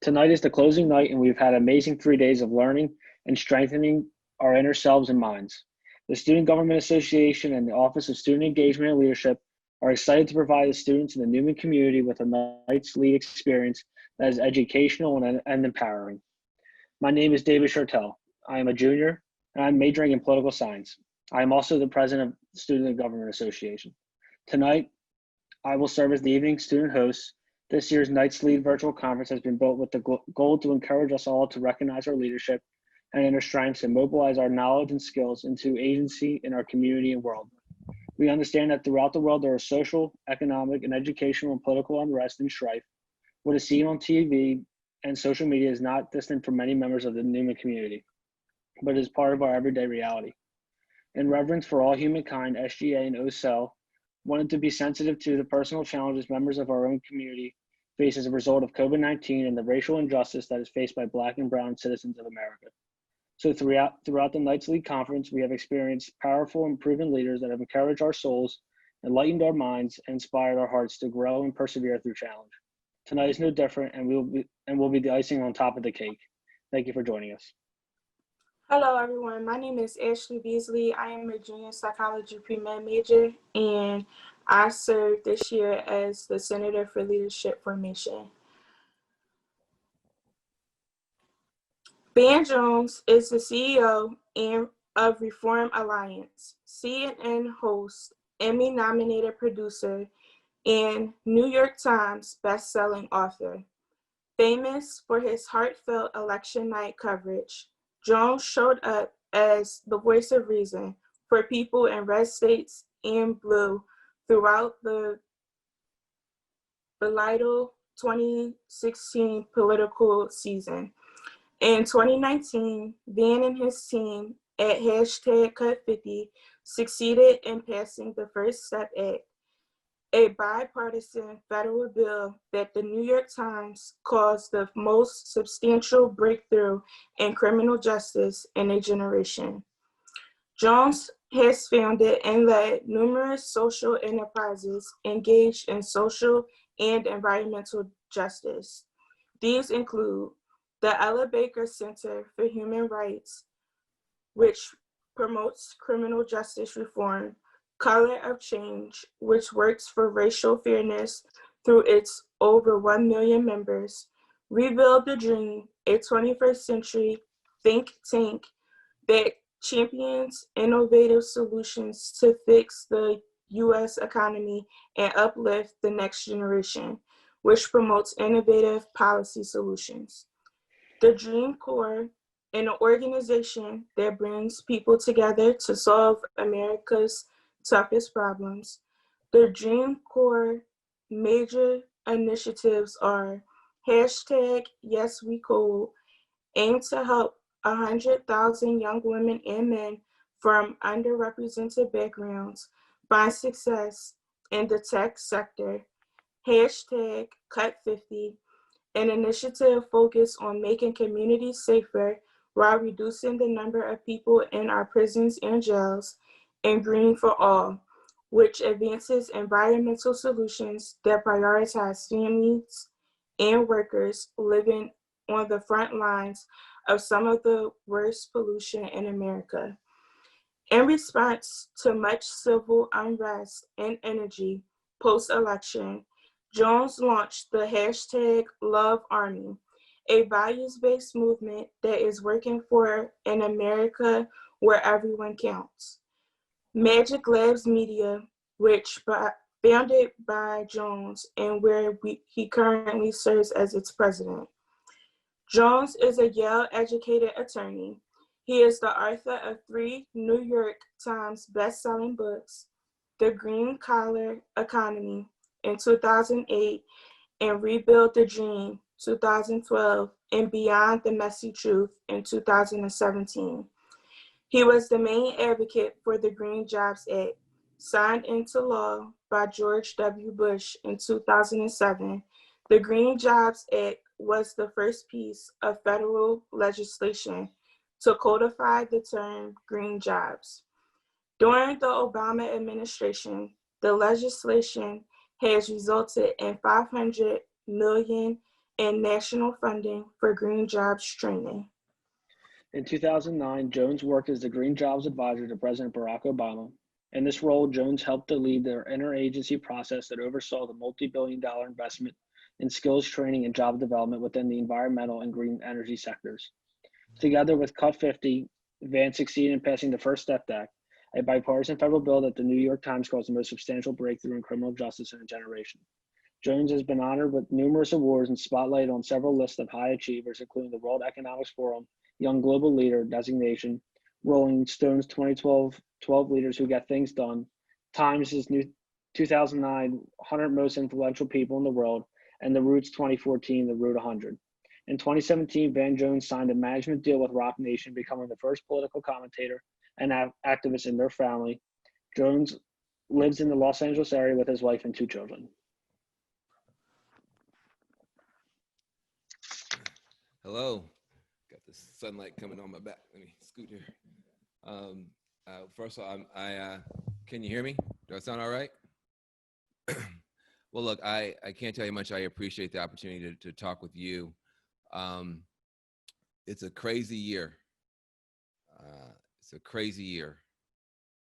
Tonight is the closing night, and we've had amazing 3 days of learning and strengthening our inner selves and minds. The Student Government Association and the Office of Student Engagement and Leadership are excited to provide the students in the Newman community with a Knights Lead experience that is educational and empowering. My name is David Shertell. I am a junior, and I'm majoring in political science. I am also the president of the Student Government Association. Tonight, I will serve as the evening student host. This year's Knights Lead virtual conference has been built with the goal to encourage us all to recognize our leadership and inner strengths and mobilize our knowledge and skills into agency in our community and world. We understand that throughout the world there are social, economic, and educational and political unrest and strife. What is seen on TV and social media is not distant from many members of the Newman community, but is part of our everyday reality. In reverence for all humankind, SGA and OCEL wanted to be sensitive to the personal challenges members of our own community face as a result of COVID-19 and the racial injustice that is faced by Black and Brown citizens of America. So throughout the Knights Lead Conference, we have experienced powerful and proven leaders that have encouraged our souls, enlightened our minds, and inspired our hearts to grow and persevere through challenge. Tonight is no different, and will be the icing on top of the cake. Thank you for joining us. Hello, everyone. My name is Ashley Beasley. I am a junior psychology pre-med major, and I serve this year as the Senator for Leadership Formation. Ben Jones is the CEO of Reform Alliance, CNN host, Emmy-nominated producer, and New York Times best-selling author. Famous for his heartfelt election night coverage, Jones showed up as the voice of reason for people in red states and blue throughout the volatile 2016 political season. In 2019, Van and his team at #Cut50 succeeded in passing the First Step Act, a bipartisan federal bill that the New York Times calls the most substantial breakthrough in criminal justice in a generation. Jones has founded and led numerous social enterprises engaged in social and environmental justice. These include the Ella Baker Center for Human Rights, which promotes criminal justice reform, Color of Change, which works for racial fairness through its over 1 million members, Rebuild the Dream, a 21st century think tank that champions innovative solutions to fix the U.S. economy and uplift the next generation, which promotes innovative policy solutions. The Dream Corps, an organization that brings people together to solve America's toughest problems. The Dream Corps major initiatives are #YesWeCode, aim to help 100,000 young women and men from underrepresented backgrounds find success in the tech sector. #Cut50, an initiative focused on making communities safer while reducing the number of people in our prisons and jails. And Green for All, which advances environmental solutions that prioritize families and workers living on the front lines of some of the worst pollution in America. In response to much civil unrest and energy post-election, Jones launched the #LoveArmy, a values-based movement that is working for an America where everyone counts. Magic Labs Media, which founded by Jones and where he currently serves as its president. Jones is a Yale-educated attorney. He is the author of 3 New York Times best-selling books, The Green Collar Economy in 2008 and Rebuild the Dream 2012 and Beyond the Messy Truth in 2017. He was the main advocate for the Green Jobs Act, signed into law by George W. Bush in 2007. The Green Jobs Act was the first piece of federal legislation to codify the term green jobs. During the Obama administration, the legislation has resulted in $500 million and national funding for green jobs training. In 2009, Jones worked as the Green Jobs Advisor to President Barack Obama. In this role, Jones helped to lead the interagency process that oversaw the multi-billion-dollar investment in skills training and job development within the environmental and green energy sectors. Together with Cut 50, Vance succeeded in passing the First Step Act, a bipartisan federal bill that the New York Times calls the most substantial breakthrough in criminal justice in a generation. Jones has been honored with numerous awards and spotlighted on several lists of high achievers, including the World Economic Forum Young Global Leader designation, Rolling Stone's 2012 12 Leaders Who Get Things Done, Times' new 2009 100 Most Influential People in the World, and The Root's 2014 The Root 100. In 2017, Van Jones signed a management deal with Roc Nation, becoming the first political commentator and activist in their family. Jones lives in the Los Angeles area with his wife and 2 children. Hello. Got the sunlight coming on my back. Let me scoot here. First of all, can you hear me? Do I sound all right? Well, look, I can't tell you how much I appreciate the opportunity to talk with you. It's a crazy year. It's a crazy year.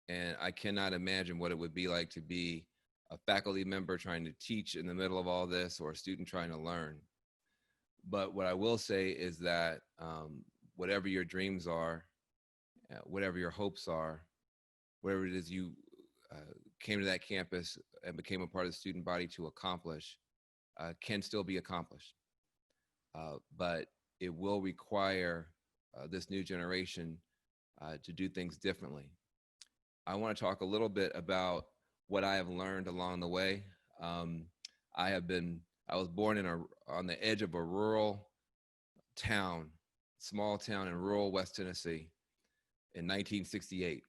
And I cannot imagine what it would be like to be a faculty member trying to teach in the middle of all this, or a student trying to learn. But what I will say is that whatever your dreams are, whatever your hopes are, whatever it is you came to that campus and became a part of the student body to accomplish, can still be accomplished. But it will require this new generation to do things differently. I want to talk a little bit about what I have learned along the way. I was born on the edge of a rural town, small town in rural West Tennessee in 1968. It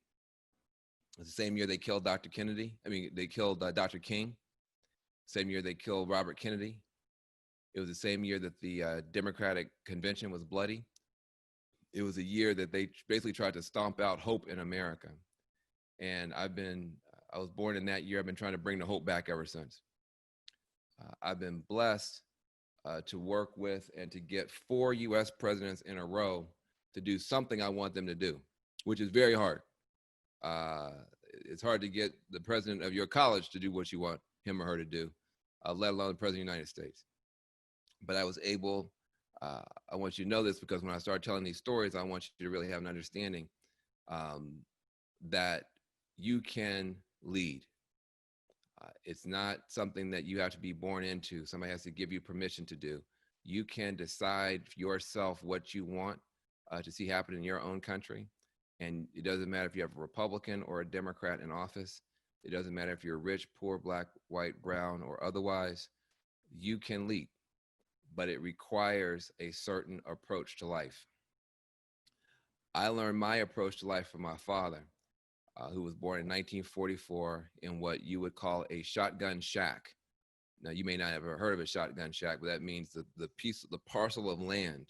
was the same year they killed Dr. Kennedy. They killed Dr. King. Same year they killed Robert Kennedy. It was the same year that the Democratic Convention was bloody. It was a year that they basically tried to stomp out hope in America. And I was born in that year. I've been trying to bring the hope back ever since. I've been blessed to work with and to get 4 US presidents in a row to do something I want them to do, which is very hard. It's hard to get the president of your college to do what you want him or her to do, let alone the president of the United States. But I was able, I want you to know this, because when I start telling these stories, I want you to really have an understanding that you can lead. It's not something that you have to be born into. Somebody has to give you permission to do. You can decide yourself what you want to see happen in your own country. And it doesn't matter if you have a Republican or a Democrat in office. It doesn't matter if you're rich, poor, black, white, brown, or otherwise. You can lead, but it requires a certain approach to life. I learned my approach to life from my father, who was born in 1944 in what you would call a shotgun shack. Now, you may not have ever heard of a shotgun shack, but that means the parcel of land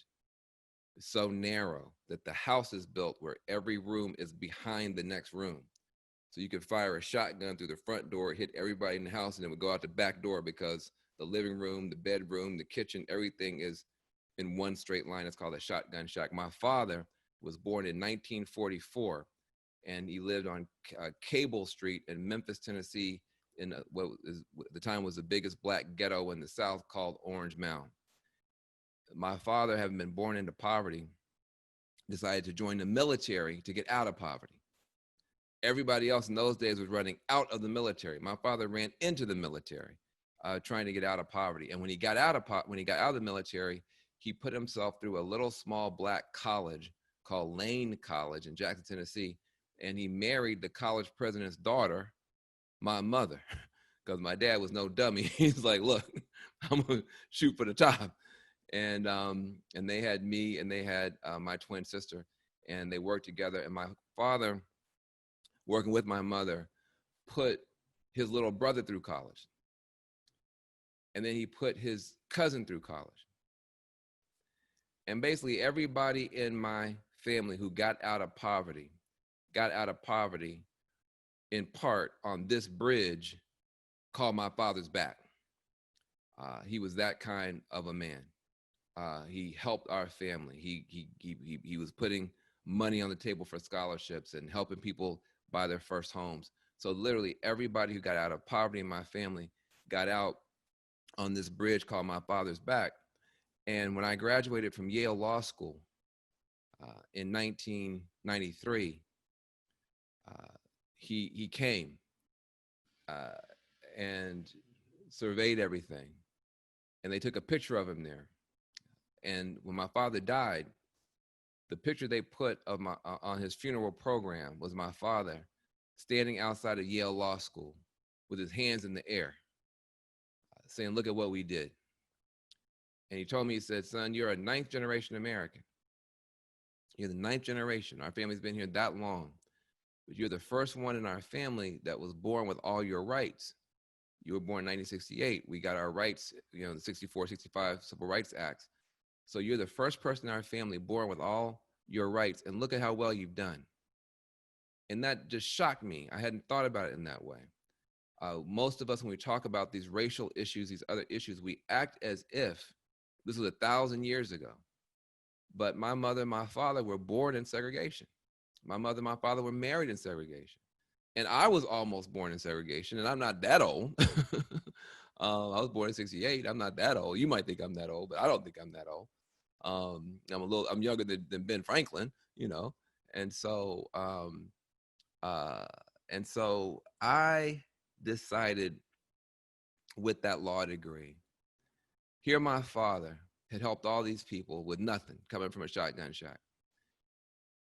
is so narrow that the house is built where every room is behind the next room. So you could fire a shotgun through the front door, hit everybody in the house, and it would go out the back door, because the living room, the bedroom, the kitchen, everything is in one straight line. It's called a shotgun shack. My father was born in 1944. And he lived on Cable Street in Memphis, Tennessee, in what at the time was the biggest black ghetto in the South, called Orange Mound. My father, having been born into poverty, decided to join the military to get out of poverty. Everybody else in those days was running out of the military. My father ran into the military, trying to get out of poverty. And when he got out of the military, he put himself through a little small black college called Lane College in Jackson, Tennessee. And he married the college president's daughter, my mother, because my dad was no dummy. He's like, look, I'm gonna shoot for the top. And they had me, and they had my twin sister, and they worked together. And my father, working with my mother, put his little brother through college. And then he put his cousin through college. And basically everybody in my family who got out of poverty in part on this bridge called my father's back. He was that kind of a man. He helped our family. He was putting money on the table for scholarships and helping people buy their first homes. So literally everybody who got out of poverty in my family got out on this bridge called my father's back. And when I graduated from Yale Law School in 1993, he came uh, and surveyed everything, and they took a picture of him there. And when my father died, the picture they put of my on his funeral program was my father standing outside of Yale Law School with his hands in the air, saying, "Look at what we did." And he told me, he said, "Son, you're a ninth generation American. You're the ninth generation. Our family's been here that long, but you're the first one in our family that was born with all your rights. You were born in 1968. We got our rights, the 64, 65 Civil Rights Acts. So you're the first person in our family born with all your rights, and look at how well you've done." And that just shocked me. I hadn't thought about it in that way. Most of us, when we talk about these racial issues, these other issues, we act as if this was 1,000 years ago. But my mother and my father were born in segregation. My mother and my father were married in segregation. And I was almost born in segregation, and I'm not that old. I was born in 68. I'm not that old. You might think I'm that old, but I don't think I'm that old. I'm younger than Ben Franklin, and so I decided with that law degree. Here, my father had helped all these people with nothing, coming from a shotgun shack.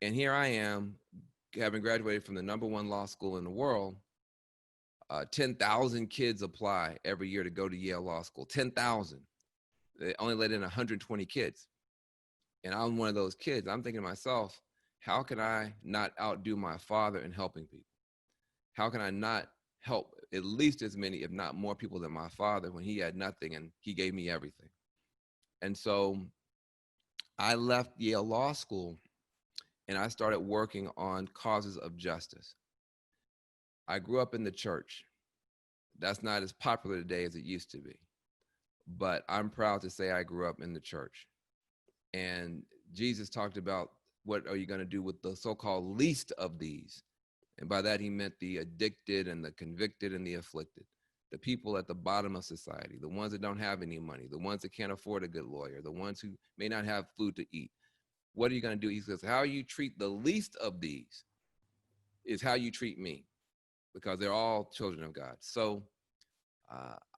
And here I am, having graduated from the #1 law school in the world. 10,000 kids apply every year to go to Yale Law School. 10,000. They only let in 120 kids. And I'm one of those kids. I'm thinking to myself, how can I not outdo my father in helping people? How can I not help at least as many, if not more people than my father when he had nothing and he gave me everything? And so I left Yale Law School and I started working on causes of justice. I grew up in the church. That's not as popular today as it used to be. But I'm proud to say I grew up in the church. And Jesus talked about, what are you going to do with the so-called least of these? And by that, he meant the addicted and the convicted and the afflicted, the people at the bottom of society, the ones that don't have any money, the ones that can't afford a good lawyer, the ones who may not have food to eat. What are you going to do? He says, how you treat the least of these is how you treat me, because they're all children of God. So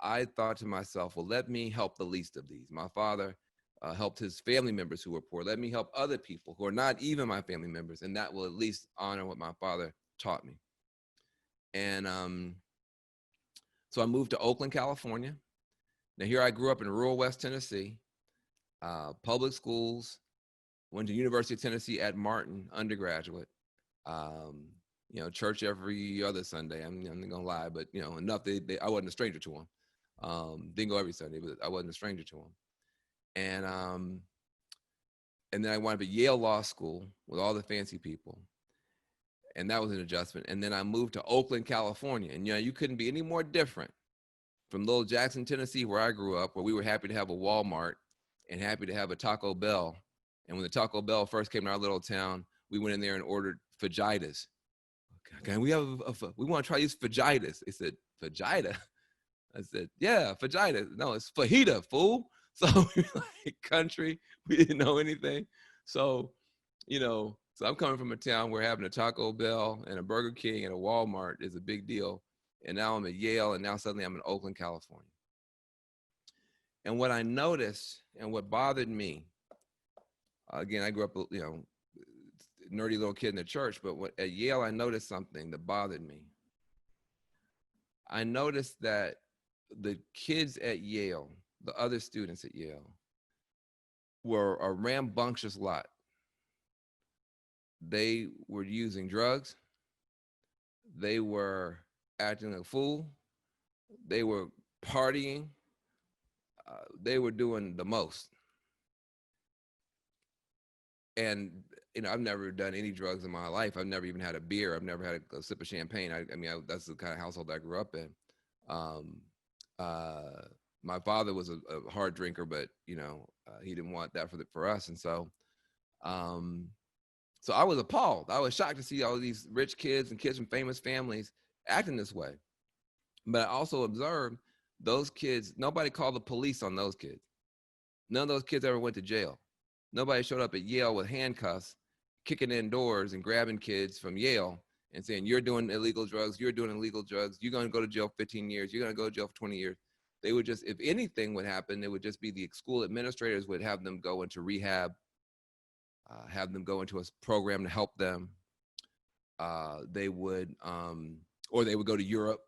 I thought to myself, well, let me help the least of these. My father helped his family members who were poor. Let me help other people who are not even my family members, and that will at least honor what my father taught me. And so I moved to Oakland, California. Now here I grew up in rural West Tennessee, public schools, went to University of Tennessee at Martin, undergraduate. Church every other Sunday. I'm not gonna lie, but enough I wasn't a stranger to them. Didn't go every Sunday, but I wasn't a stranger to them. And then I went up at Yale Law School with all the fancy people. And that was an adjustment. And then I moved to Oakland, California. And you couldn't be any more different from Little Jackson, Tennessee, where I grew up, where we were happy to have a Walmart and happy to have a Taco Bell. And when the Taco Bell first came to our little town, we went in there and ordered fajitas. Okay, we want to try these fajitas. They said, fajita? I said, yeah, fajita. No, it's fajita, fool. So we were like country. We didn't know anything. So, so I'm coming from a town where having a Taco Bell and a Burger King and a Walmart is a big deal. And now I'm at Yale, and now suddenly I'm in Oakland, California. And what I noticed and what bothered me, again, I grew up, nerdy little kid in the church, but at Yale, I noticed something that bothered me. I noticed that the kids at Yale, the other students at Yale, were a rambunctious lot. They were using drugs. They were acting like a fool. They were partying. They were doing the most. And I've never done any drugs in my life. I've never even had a beer. I've never had a sip of champagne. That's the kind of household I grew up in. My father was a hard drinker, but he didn't want that for us, and um, so I was appalled. I was shocked to see all these rich kids and kids from famous families acting this way. But I also observed those kids. Nobody called the police on those kids. None of those kids ever went to jail. Nobody showed up at Yale with handcuffs, kicking in doors and grabbing kids from Yale and saying, "You're doing illegal drugs. You're doing illegal drugs. You're going to go to jail 15 years. You're going to go to jail for 20 years." They would just, if anything would happen, it would just be the school administrators would have them go into rehab, have them go into a program to help them. They would, or they would go to Europe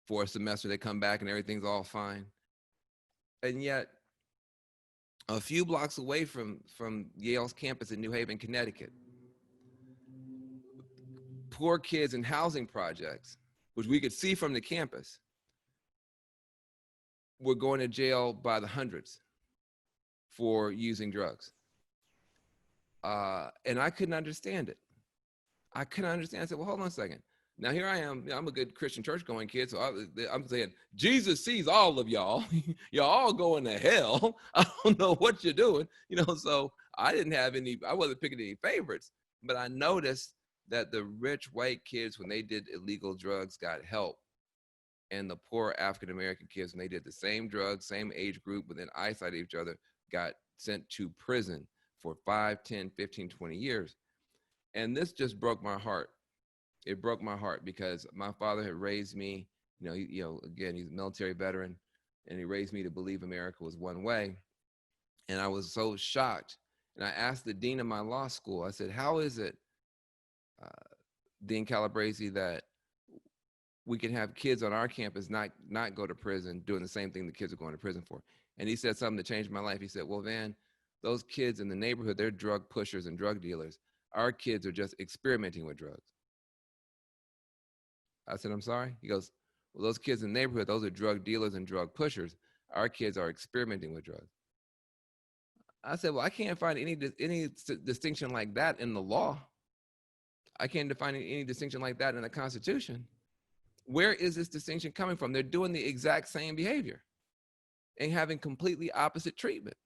for a semester. They come back and everything's all fine. And yet, a few blocks away from Yale's campus in New Haven, Connecticut, poor kids in housing projects, which we could see from the campus, were going to jail by the hundreds for using drugs. And I couldn't understand it. I couldn't understand. I said, well, hold on a second. Now here I am. I'm a good Christian church going kid, so I'm saying Jesus sees all of y'all. Y'all all going to hell. I don't know what you're doing, So I wasn't picking any favorites, but I noticed that the rich white kids, when they did illegal drugs, got help, and the poor African American kids, when they did the same drugs, same age group, within eyesight of each other, got sent to prison for 5, 10, 15, 20 years. And this just broke my heart. It broke my heart because my father had raised me, again, he's a military veteran, and he raised me to believe America was one way. And I was so shocked. And I asked the dean of my law school, I said, how is it, Dean Calabresi, that we can have kids on our campus not go to prison doing the same thing the kids are going to prison for? And he said something that changed my life. He said, well, Van, those kids in the neighborhood, they're drug pushers and drug dealers. Our kids are just experimenting with drugs. I said, I'm sorry? He goes, well, those kids in the neighborhood, those are drug dealers and drug pushers. Our kids are experimenting with drugs. I said, well, I can't find any distinction like that in the law. I can't find any distinction like that in the Constitution. Where is this distinction coming from? They're doing the exact same behavior and having completely opposite treatment.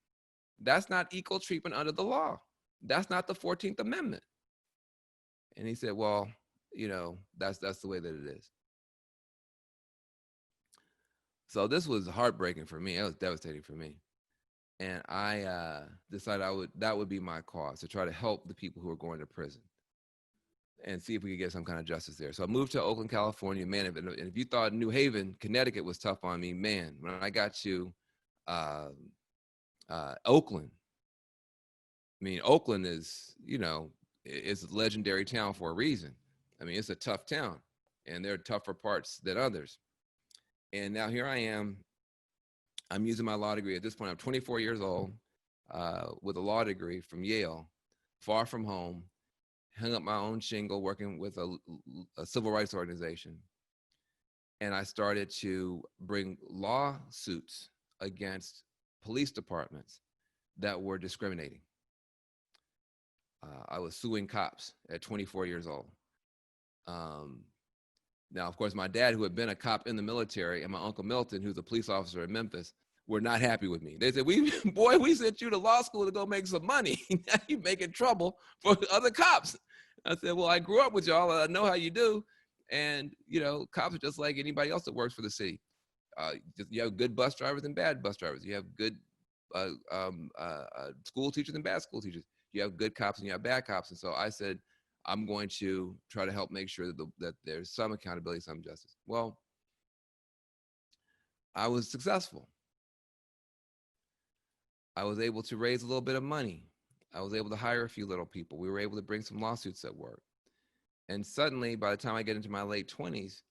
That's not equal treatment under the law. That's not the 14th Amendment. And he said, well, that's the way that it is. So this was heartbreaking for me. It was devastating for me. And I decided that would be my cause, to try to help the people who are going to prison and see if we could get some kind of justice there. So I moved to Oakland, California. Man, if you thought New Haven, Connecticut was tough on me, man, when I got to Oakland, Oakland is, it's a legendary town for a reason. It's a tough town, and there are tougher parts than others. And now here I am. I'm using my law degree. At this point, I'm 24 years old with a law degree from Yale, far from home, hung up my own shingle working with a civil rights organization. And I started to bring lawsuits against police departments that were discriminating. I was suing cops at 24 years old. Now, of course, my dad, who had been a cop in the military, and my Uncle Milton, who's a police officer in Memphis, were not happy with me. They said, we sent you to law school to go make some money. Now you're making trouble for other cops. I said, well, I grew up with y'all, and I know how you do. And, cops are just like anybody else that works for the city. You have good bus drivers and bad bus drivers. You have good school teachers and bad school teachers. You have good cops and you have bad cops. And so I said, I'm going to try to help make sure that there's some accountability, some justice. Well, I was successful. I was able to raise a little bit of money. I was able to hire a few little people. We were able to bring some lawsuits at work. And suddenly, by the time I get into my late 20s,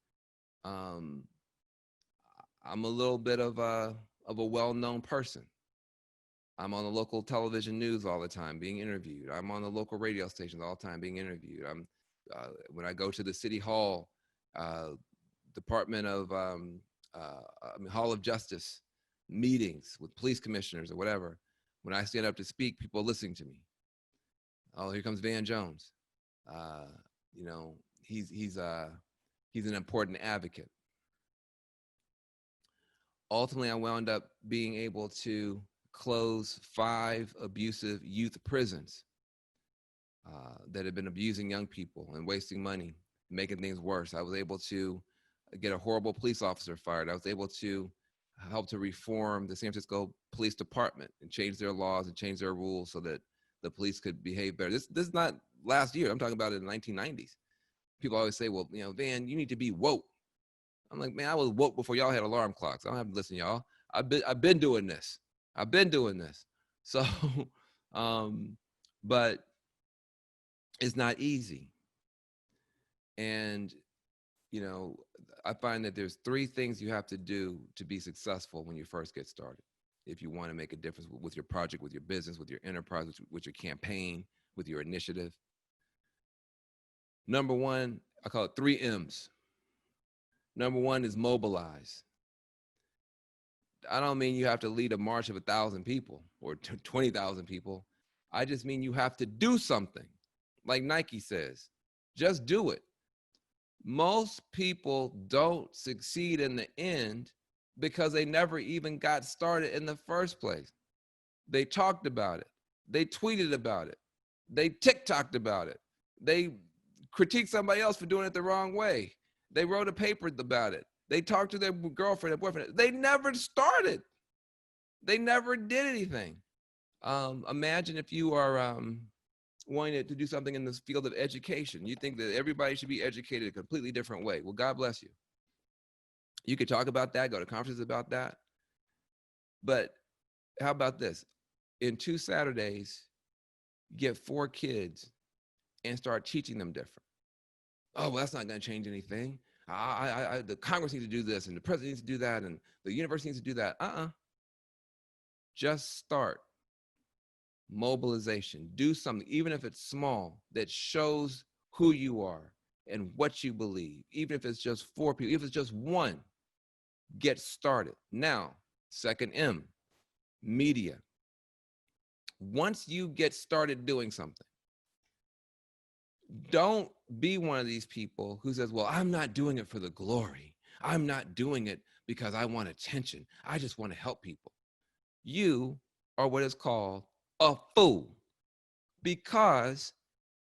I'm a little bit of a well-known person. I'm on the local television news all the time being interviewed. I'm on the local radio stations all the time being interviewed. When I go to the City Hall, Department of Hall of Justice meetings with police commissioners or whatever, when I stand up to speak, people are listening to me. Oh, here comes Van Jones. He's an important advocate. Ultimately, I wound up being able to close 5 abusive youth prisons that had been abusing young people and wasting money, making things worse. I was able to get a horrible police officer fired. I was able to help to reform the San Francisco Police Department and change their laws and change their rules so that the police could behave better. This is not last year. I'm talking about it in the 1990s. People always say, well, Van, you need to be woke. I'm like, man, I was woke before y'all had alarm clocks. I don't have to listen, y'all. I've been doing this. I've been doing this. So, but it's not easy. And, I find that there's 3 things you have to do to be successful when you first get started. If you want to make a difference with your project, with your business, with your enterprise, with your campaign, with your initiative. Number 1, I call it 3 M's. Number 1 is mobilize. I don't mean you have to lead a march of 1,000 people or 20,000 people. I just mean you have to do something. Like Nike says, just do it. Most people don't succeed in the end because they never even got started in the first place. They talked about it. They tweeted about it. They TikToked about it. They critiqued somebody else for doing it the wrong way. They wrote a paper about it. They talked to their girlfriend or boyfriend. They never started. They never did anything. Imagine if you are wanting to do something in this field of education. You think that everybody should be educated a completely different way. Well, God bless you. You could talk about that, go to conferences about that. But how about this? In 2 Saturdays, get 4 kids and start teaching them different. Oh, well, that's not going to change anything. The Congress needs to do this, and the president needs to do that, and the university needs to do that. Just start. Mobilization. Do something, even if it's small, that shows who you are and what you believe. Even if it's just 4 people, if it's just 1, get started. Now, 2nd M, media. Once you get started doing something, don't be one of these people who says, well, I'm not doing it for the glory. I'm not doing it because I want attention. I just want to help people. You are what is called a fool. Because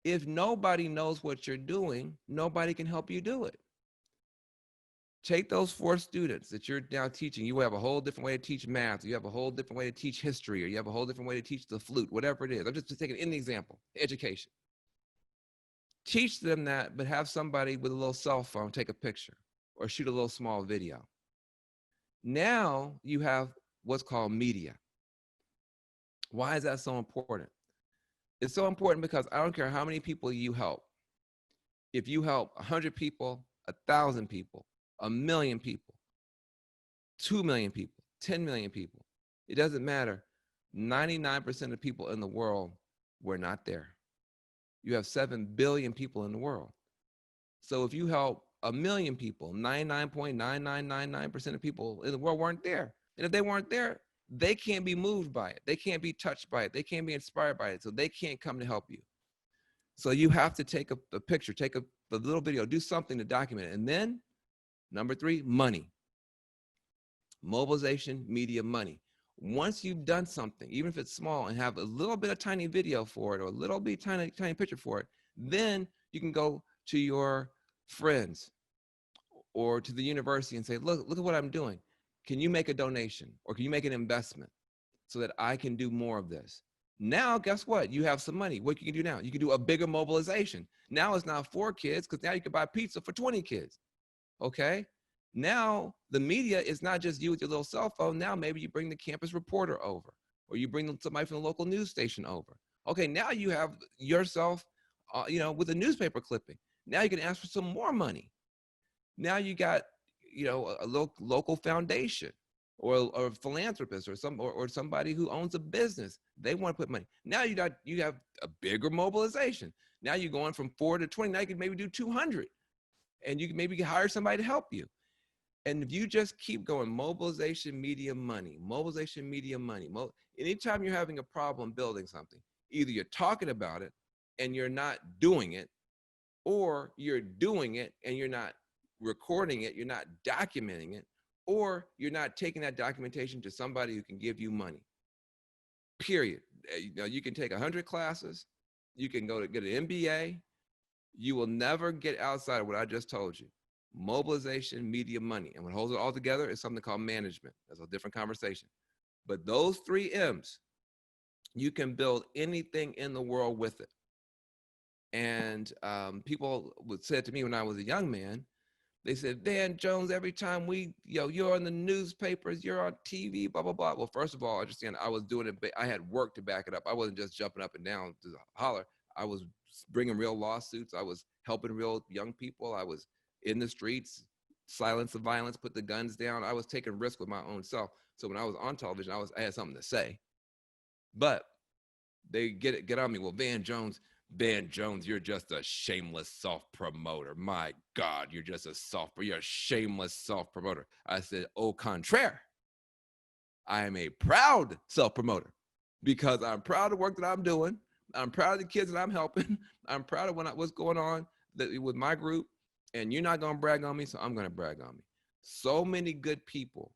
if nobody knows what you're doing, nobody can help you do it. Take those 4 students that you're now teaching. You have a whole different way to teach math. You have a whole different way to teach history, or you have a whole different way to teach the flute, whatever it is. I'm just taking any example, education. Teach them that, but have somebody with a little cell phone take a picture or shoot a little small video. Now you have what's called media. Why is that so important? It's so important because I don't care how many people you help. If you help 100 people, 1,000 people, 1,000,000 people, 2 million people, 10 million people, it doesn't matter. 99% of people in the world were not there. You have 7 billion people in the world. So if you help 1,000,000 people, 99.9999% of people in the world weren't there. And if they weren't there, they can't be moved by it. They can't be touched by it. They can't be inspired by it. So they can't come to help you. So you have to take a picture, take a little video, do something to document it. And then, number 3, money. Mobilization, media, money. Once you've done something, even if it's small, and have a little bit of tiny video for it, or a little bit tiny picture for it, then you can go to your friends or to the university and say, look at what I'm doing. Can you make a donation, or can you make an investment so that I can do more of this? Now, guess what? You have some money. What you can do now? You can do a bigger mobilization. Now it's not 4 kids, because now you can buy pizza for 20 kids. Okay? Now the media is not just you with your little cell phone. Now maybe you bring the campus reporter over, or you bring somebody from the local news station over. Okay, now you have yourself, with a newspaper clipping. Now you can ask for some more money. Now you got, a local foundation, or a philanthropist, or somebody who owns a business. They want to put money. Now you have a bigger mobilization. Now you're going from 4 to 20. Now you can maybe do 200, and you can maybe hire somebody to help you. And if you just keep going, mobilization, media, money, mobilization, media, money. Anytime you're having a problem building something, either you're talking about it and you're not doing it, or you're doing it and you're not recording it, you're not documenting it, or you're not taking that documentation to somebody who can give you money. Period. You can take 100 classes, you can go to get an MBA. You will never get outside of what I just told you. Mobilization, media, money. And what holds it all together is something called management. That's a different conversation. But those 3 M's, you can build anything in the world with it. And people would say to me when I was a young man, they said, Van Jones, every time you're on the newspapers, you're on TV, blah, blah, blah. Well, first of all, understand I was doing it. I had work to back it up. I wasn't just jumping up and down to holler. I was bringing real lawsuits. I was helping real young people. I was in the streets, silence the violence, put the guns down. I was taking risks with my own self. So when I was on television, I had something to say. But they get on me. Well, Van Jones, you're just a shameless self-promoter. My God, you're a shameless self-promoter. I said, au contraire. I am a proud self-promoter because I'm proud of the work that I'm doing. I'm proud of the kids that I'm helping. I'm proud of what's going on with my group. And you're not going to brag on me, so I'm going to brag on me. So many good people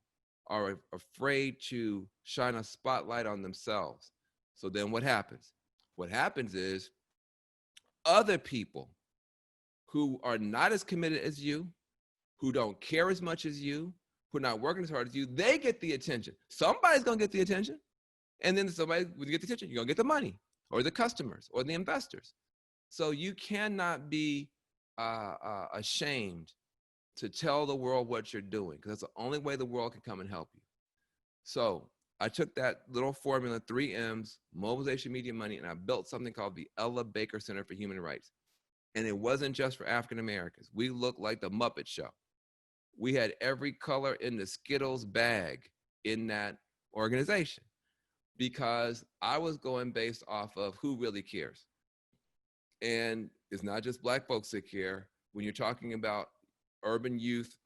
are afraid to shine a spotlight on themselves. So then what happens? What happens is other people who are not as committed as you, who don't care as much as you, who are not working as hard as you, they get the attention. Somebody's going to get the attention. And then somebody, when you get the attention, you're going to get the money or the customers or the investors. So you cannot be ashamed to tell the world what you're doing, because that's the only way the world can come and help you. So I took that little formula, 3 M's, mobilization, media, money, and I built something called the Ella Baker Center for Human Rights. And it wasn't just for African Americans. We looked like the Muppet Show. We had every color in the Skittles bag in that organization because I was going based off of who really cares. And it's not just Black folks that care. When you're talking about urban youth,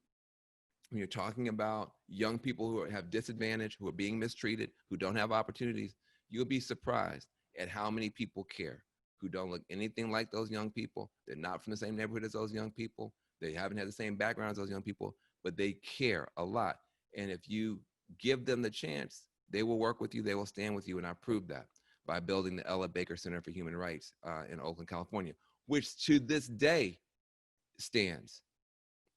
when you're talking about young people who have disadvantage, who are being mistreated, who don't have opportunities, you'll be surprised at how many people care, who don't look anything like those young people. They're not from the same neighborhood as those young people. They haven't had the same background as those young people, but they care a lot. And if you give them the chance, they will work with you, they will stand with you, and I proved that by building the Ella Baker Center for Human Rights in Oakland, California, which to this day stands.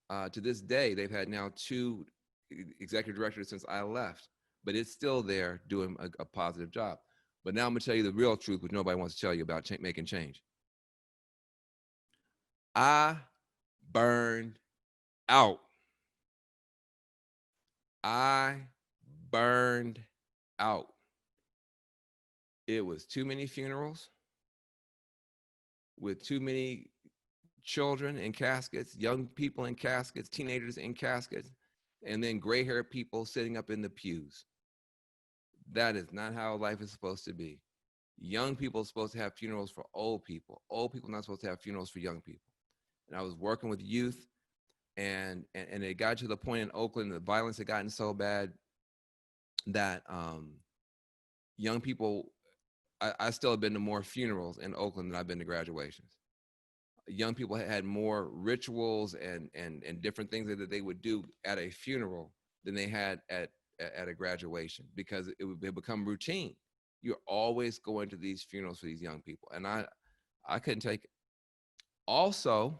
To this day, they've had now 2 executive directors since I left, but it's still there doing a positive job. But now I'm gonna tell you the real truth, which nobody wants to tell you about making change. I burned out. I burned out. It was too many funerals with too many children in caskets, young people in caskets, teenagers in caskets, and then gray-haired people sitting up in the pews. That is not how life is supposed to be. Young people are supposed to have funerals for old people. Old people are not supposed to have funerals for young people. And I was working with youth, and it got to the point in Oakland, the violence had gotten so bad that young people, I still have been to more funerals in Oakland than I've been to graduations. Young people had more rituals and different things that they would do at a funeral than they had at a graduation, because it would become routine. You're always going to these funerals for these young people. And I couldn't take it. Also,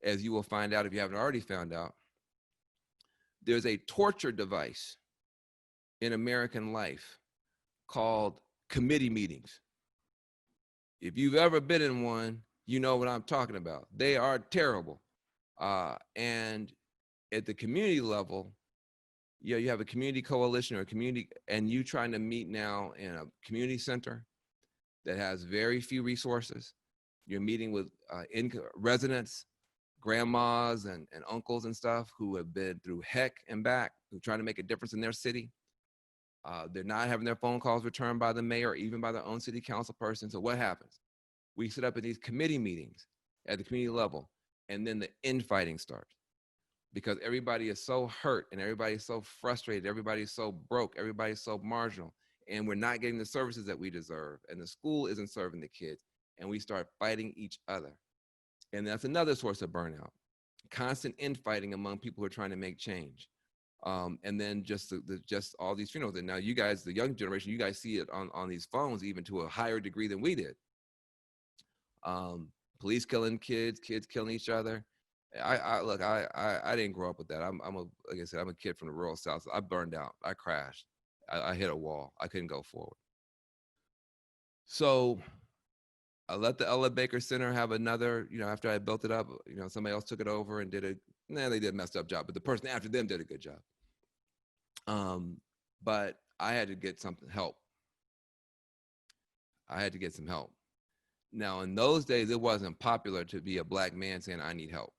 as you will find out if you haven't already found out, there's a torture device in American life called committee meetings. If you've ever been in one, you know what I'm talking about. They are terrible. And at the community level, you have a community coalition or a community, and you trying to meet now in a community center that has very few resources. You're meeting with residents, grandmas and uncles and stuff who have been through heck and back, who are trying to make a difference in their city. They're not having their phone calls returned by the mayor or even by their own city council person. So what happens? We sit up at these committee meetings at the community level, and then the infighting starts because everybody is so hurt and everybody is so frustrated. Everybody is so broke. Everybody is so marginal, and we're not getting the services that we deserve, and the school isn't serving the kids, and we start fighting each other. And that's another source of burnout, constant infighting among people who are trying to make change. And then just just all these funerals. And now you guys, the young generation, you guys see it on these phones even to a higher degree than we did. Police killing kids, kids killing each other. Look, I didn't grow up with that. Like I said, I'm a kid from the rural South. So I burned out. I crashed. I hit a wall. I couldn't go forward. So I let the Ella Baker Center have another, after I built it up, somebody else took it over and they did a messed up job, but the person after them did a good job. But I had to get help. I had to get some help. Now, in those days, it wasn't popular to be a Black man saying, I need help.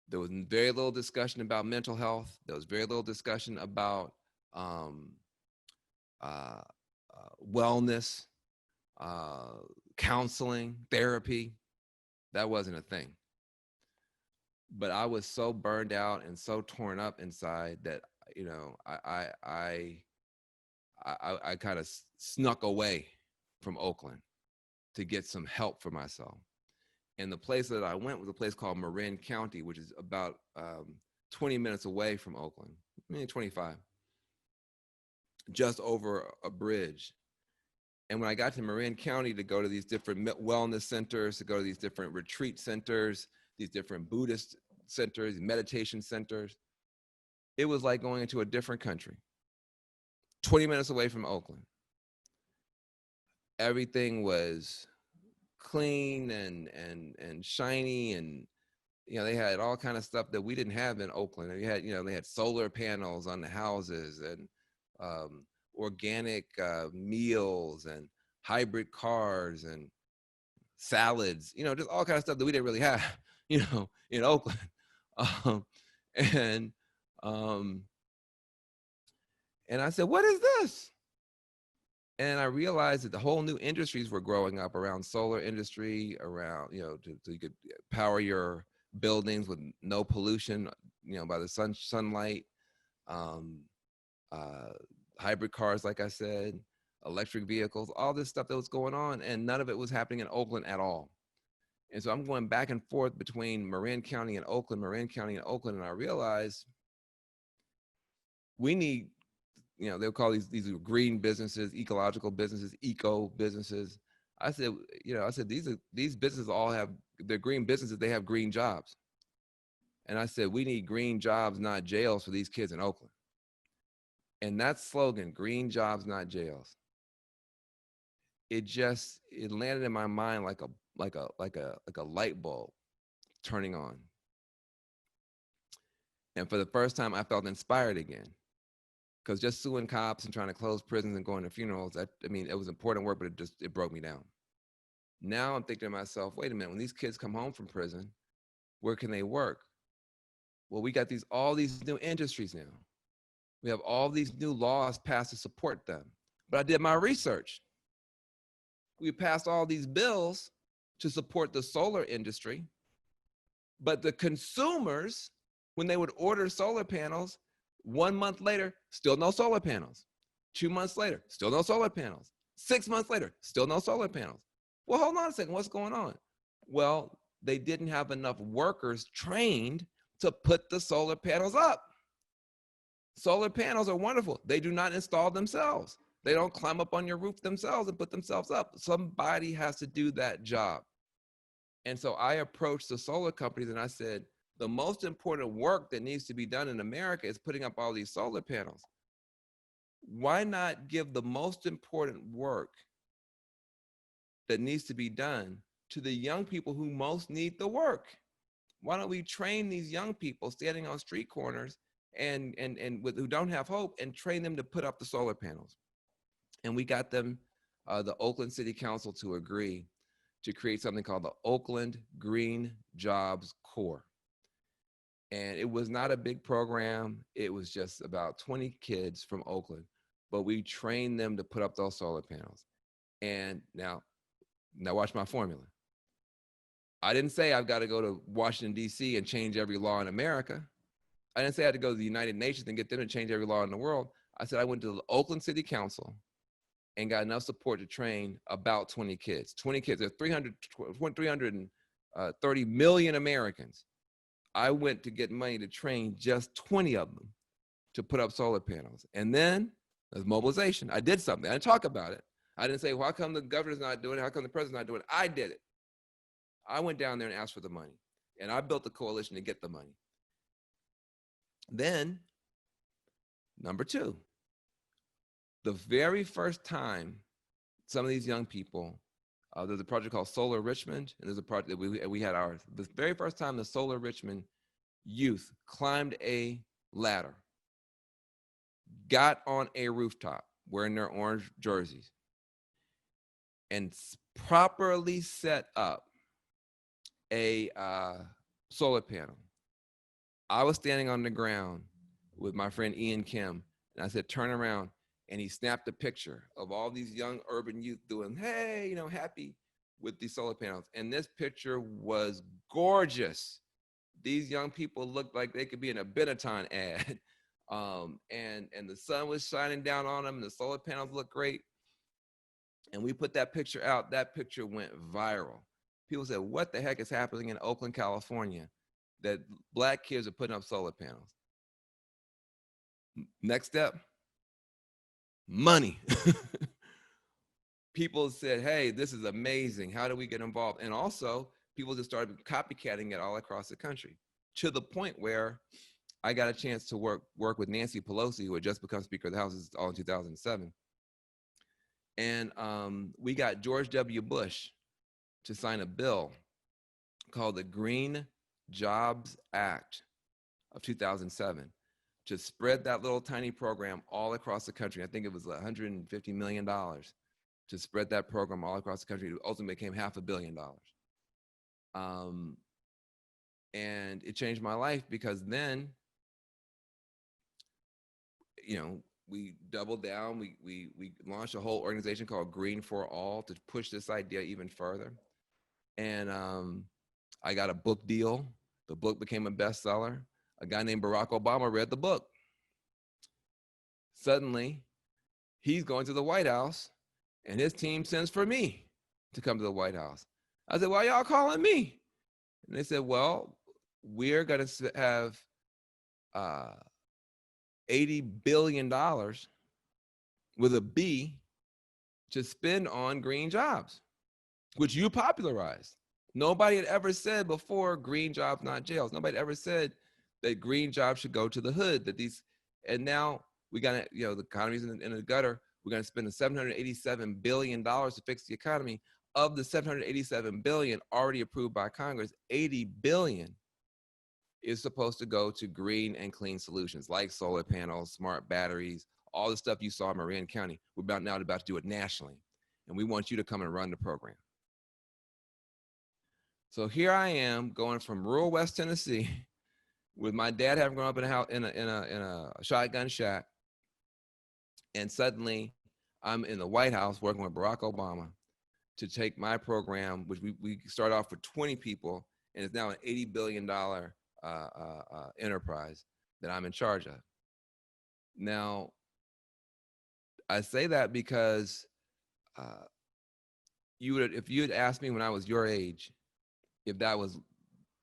There was very little discussion about mental health. There was very little discussion about wellness, counseling, therapy. That wasn't a thing. But I was so burned out and so torn up inside that, I kind of snuck away from Oakland to get some help for myself. And the place that I went was a place called Marin County, which is about 20 minutes away from Oakland, maybe 25, just over a bridge. And when I got to Marin County to go to these different wellness centers, to go to these different retreat centers, these different Buddhist centers, meditation centers, it was like going into a different country, 20 minutes away from Oakland. Everything was clean and shiny, and they had all kind of stuff that we didn't have in Oakland. They had solar panels on the houses and organic meals and hybrid cars and salads, just all kind of stuff that we didn't really have, in Oakland. And I said, what is this? And I realized that the whole new industries were growing up around solar industry, around, so you could power your buildings with no pollution, by the sunlight, hybrid cars, like I said, electric vehicles, all this stuff that was going on, and none of it was happening in Oakland at all. And so I'm going back and forth between Marin County and Oakland, and I realized we need, they'll call these green businesses, ecological businesses, eco businesses. I said, these businesses all have, they're green businesses, they have green jobs. And I said, we need green jobs, not jails for these kids in Oakland. And that slogan, green jobs, not jails, it landed in my mind like a light bulb turning on. And for the first time, I felt inspired again. Because just suing cops and trying to close prisons and going to funerals, it was important work, but it broke me down. Now I'm thinking to myself, wait a minute, when these kids come home from prison, where can they work? Well, we got all these new industries now. We have all these new laws passed to support them. But I did my research. We passed all these bills to support the solar industry, but the consumers, when they would order solar panels, 1 month later, still no solar panels. 2 months later, still no solar panels. 6 months later, still no solar panels. Well, hold on a second, what's going on? Well, they didn't have enough workers trained to put the solar panels up. Solar panels are wonderful. They do not install themselves. They don't climb up on your roof themselves and put themselves up. Somebody has to do that job. And so I approached the solar companies and I said, the most important work that needs to be done in America is putting up all these solar panels. Why not give the most important work that needs to be done to the young people who most need the work? Why don't we train these young people standing on street corners and who don't have hope and train them to put up the solar panels? And we got them, the Oakland City Council, to agree to create something called the Oakland Green Jobs Corps. And it was not a big program. It was just about 20 kids from Oakland, but we trained them to put up those solar panels. And now watch my formula. I didn't say I've got to go to Washington, D.C. and change every law in America. I didn't say I had to go to the United Nations and get them to change every law in the world. I said I went to the Oakland City Council and got enough support to train about 20 kids. 20 kids, there's 330 million Americans. I went to get money to train just 20 of them to put up solar panels. And then there's mobilization. I did something. I didn't talk about it. I didn't say, well, how come the governor's not doing it? How come the president's not doing it? I did it. I went down there and asked for the money. And I built a coalition to get the money. Then, number two, the very first time some of these young people, there's a project called Solar Richmond, and there's a project that we had ours. The very first time the Solar Richmond youth climbed a ladder, got on a rooftop wearing their orange jerseys, and properly set up a solar panel. I was standing on the ground with my friend Ian Kim, and I said, turn around. And he snapped a picture of all these young urban youth doing, hey, happy with these solar panels. And this picture was gorgeous. These young people looked like they could be in a Benetton ad. And the sun was shining down on them, and the solar panels looked great. And we put that picture out. That picture went viral. People said, what the heck is happening in Oakland, California, that Black kids are putting up solar panels? Next step, money. People said, hey, this is amazing. How do we get involved? And also, people just started copycatting it all across the country, to the point where I got a chance to work with Nancy Pelosi, who had just become Speaker of the House. This is all in 2007. And we got George W. Bush to sign a bill called the Green Jobs Act of 2007 to spread that little tiny program all across the country. I think it was $150 million to spread that program all across the country. It ultimately became $500 million. And it changed my life, because then, we doubled down. We launched a whole organization called Green for All to push this idea even further. And I got a book deal. The book became a bestseller. A guy named Barack Obama read the book. Suddenly, he's going to the White House, and his team sends for me to come to the White House. I said, why y'all calling me? And they said, well, we're going to have $80 billion with a B to spend on green jobs, which you popularized. Nobody had ever said before, green jobs, not jails. Nobody had ever said that green jobs should go to the hood, and now we got to, the economy's in the gutter. We're going to spend $787 billion to fix the economy. Of the $787 billion already approved by Congress, $80 billion is supposed to go to green and clean solutions like solar panels, smart batteries, all the stuff you saw in Marin County. We're about to do it nationally, and we want you to come and run the program. So here I am going from rural West Tennessee with my dad having grown up in a house, in a shotgun shack, and suddenly I'm in the White House working with Barack Obama to take my program, which we started off with 20 people, and it's now an $80 billion enterprise that I'm in charge of. Now, I say that because if you had asked me when I was your age if that was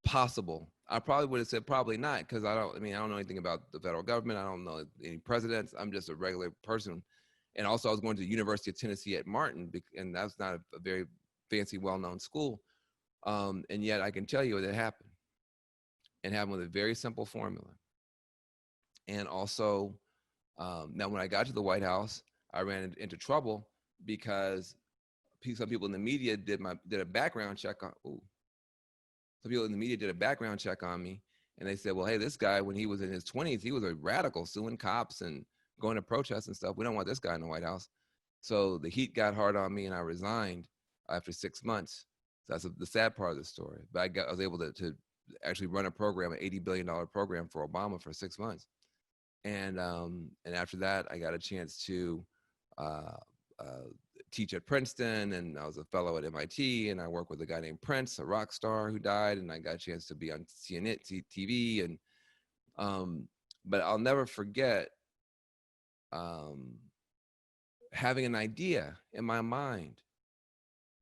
possible, I probably would have said probably not, because I don't know anything about the federal government. I don't know any presidents. I'm just a regular person. And also, I was going to the University of Tennessee at Martin, and that's not a very fancy, well-known school. And yet I can tell you that it happened, and happened with a very simple formula. And also, now when I got to the White House, I ran into trouble because some people in the media did a background check on. Some people in the media did a background check on me, and they said, well, hey, this guy, when he was in his 20s, he was a radical, suing cops and going to protests and stuff. We don't want this guy in the White House. So the heat got hard on me, and I resigned after 6 months. So that's the sad part of the story. But I was able to actually run a program, an $80 billion program for Obama for 6 months. And after that, I got a chance to teach at Princeton, and I was a fellow at MIT, and I worked with a guy named Prince, a rock star who died, and I got a chance to be on CNN TV. And but I'll never forget having an idea in my mind,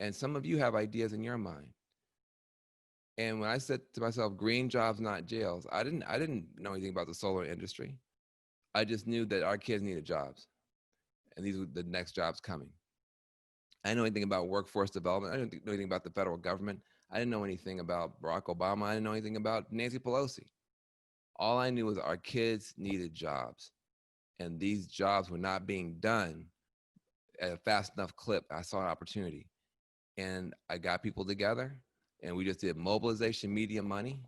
and some of you have ideas in your mind. And when I said to myself, green jobs, not jails, I didn't know anything about the solar industry. I just knew that our kids needed jobs, and these were the next jobs coming. I didn't know anything about workforce development. I didn't know anything about the federal government. I didn't know anything about Barack Obama. I didn't know anything about Nancy Pelosi. All I knew was our kids needed jobs, and these jobs were not being done at a fast enough clip. I saw an opportunity, and I got people together, and we just did mobilization media money,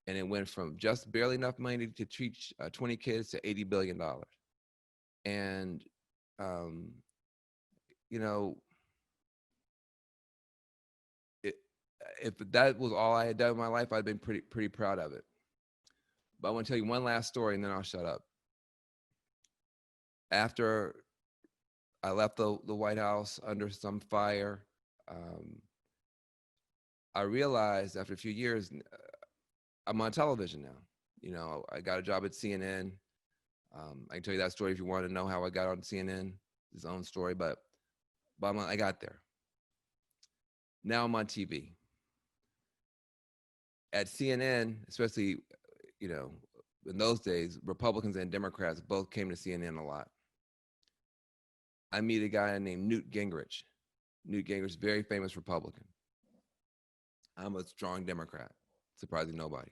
and it went from just barely enough money to teach 20 kids to $80 billion. And, you know, if that was all I had done in my life, I'd been pretty proud of it. But I want to tell you one last story, and then I'll shut up. After I left the White House under some fire, I realized after a few years, I'm on television now. You know, I got a job at CNN. I can tell you that story if you want to know how I got on CNN, his own story, but I got there. Now I'm on TV. At CNN, especially, you know, in those days, Republicans and Democrats both came to CNN a lot. I meet a guy named Newt Gingrich. Newt Gingrich, very famous Republican. I'm a strong Democrat, surprising nobody.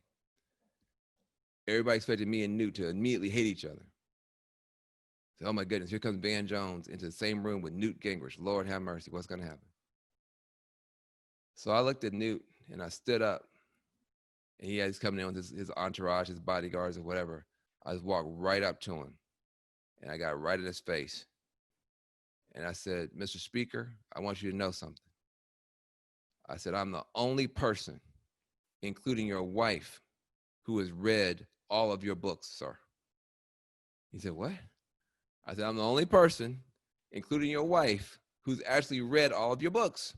Everybody expected me and Newt to immediately hate each other. So, oh my goodness, here comes Van Jones into the same room with Newt Gingrich. Lord have mercy, what's going to happen? So I looked at Newt and I stood up, and he's coming in with his entourage, his bodyguards or whatever. I just walked right up to him, and I got right in his face. And I said, Mr. Speaker, I want you to know something. I said, I'm the only person, including your wife, who has read all of your books, sir. He said, what? I said, I'm the only person, including your wife, who's actually read all of your books.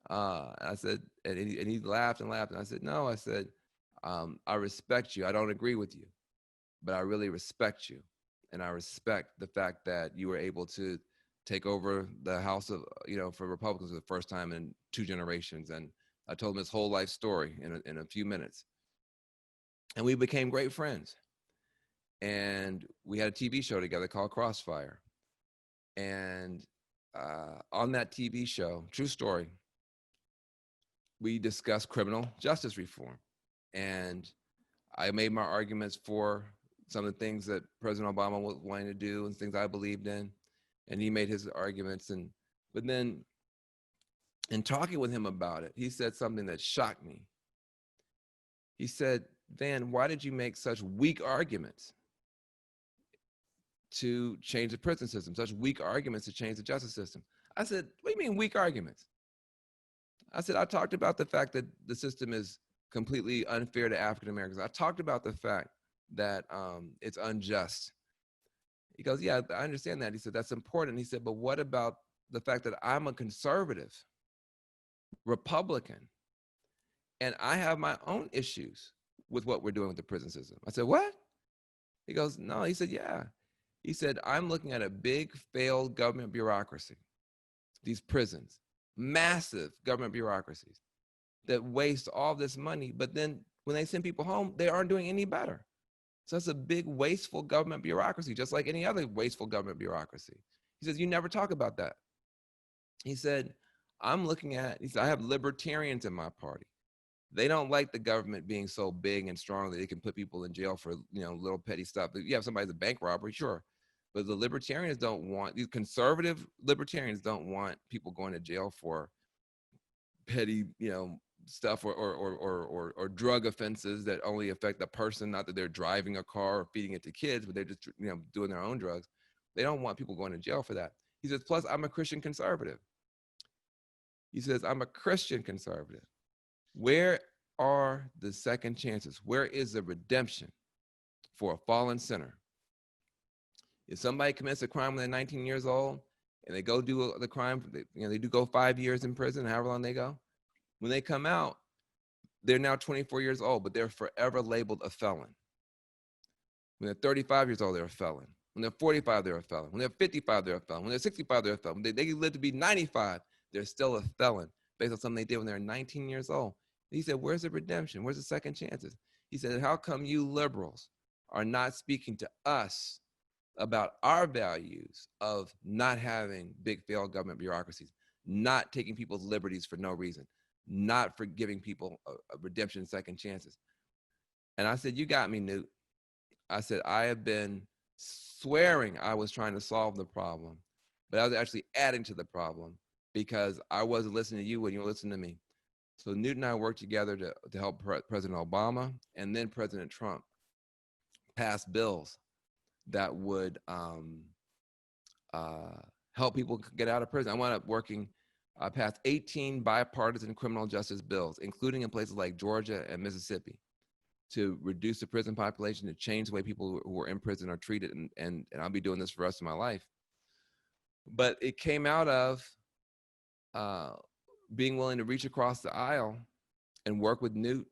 I said, and he laughed and laughed. And I said, no, I said, I respect you. I don't agree with you, but I really respect you. And I respect the fact that you were able to take over the House of, you know, for Republicans for the first time in 2 generations. And I told him his whole life story in a few minutes. And we became great friends. And we had a TV show together called Crossfire. And on that TV show, true story, we discussed criminal justice reform. And I made my arguments for some of the things that President Obama was wanting to do and things I believed in. And he made his arguments. But then in talking with him about it, he said something that shocked me. He said, Van, why did you make such weak arguments to change the prison system, such weak arguments to change the justice system? I said, what do you mean weak arguments? I said, I talked about the fact that the system is completely unfair to African Americans. I talked about the fact that it's unjust. He goes, yeah, I understand that. He said, that's important. He said, but what about the fact that I'm a conservative Republican and I have my own issues with what we're doing with the prison system? I said, what? He goes, no. He said, yeah. He said, I'm looking at a big failed government bureaucracy, these prisons, massive government bureaucracies that waste all this money, but then when they send people home, they aren't doing any better. So it's a big wasteful government bureaucracy, just like any other wasteful government bureaucracy. He says, you never talk about that. He said, he said, I have libertarians in my party. They don't like the government being so big and strong that they can put people in jail for, you know, little petty stuff. You have somebody's a bank robbery, sure. But the libertarians these conservative libertarians don't want people going to jail for petty, you know, stuff or drug offenses that only affect the person, not that they're driving a car or feeding it to kids, but they're just, you know, doing their own drugs. They don't want people going to jail for that. He says, plus I'm a Christian conservative. He says, I'm a Christian conservative. Where are the second chances? Where is the redemption for a fallen sinner? If somebody commits a crime when they're 19 years old and they go do the crime, they do go 5 years in prison, however long they go. When they come out, they're now 24 years old, but they're forever labeled a felon. When they're 35 years old, they're a felon. When they're 45, they're a felon. When they're 55, they're a felon. When they're 65, they're a felon. They can live to be 95, they're still a felon based on something they did when they're 19 years old. He said, where's the redemption? Where's the second chances? He said, how come you liberals are not speaking to us about our values of not having big failed government bureaucracies, not taking people's liberties for no reason, not for giving people a redemption second chances. And I said, you got me, Newt. I said, I have been swearing I was trying to solve the problem, but I was actually adding to the problem because I wasn't listening to you when you were listening to me. So Newt and I worked together to help President Obama and then President Trump pass bills that would help people get out of prison. I wound up working, passed 18 bipartisan criminal justice bills, including in places like Georgia and Mississippi, to reduce the prison population, to change the way people who are in prison are treated. And I'll be doing this for the rest of my life. But it came out of being willing to reach across the aisle and work with Newt.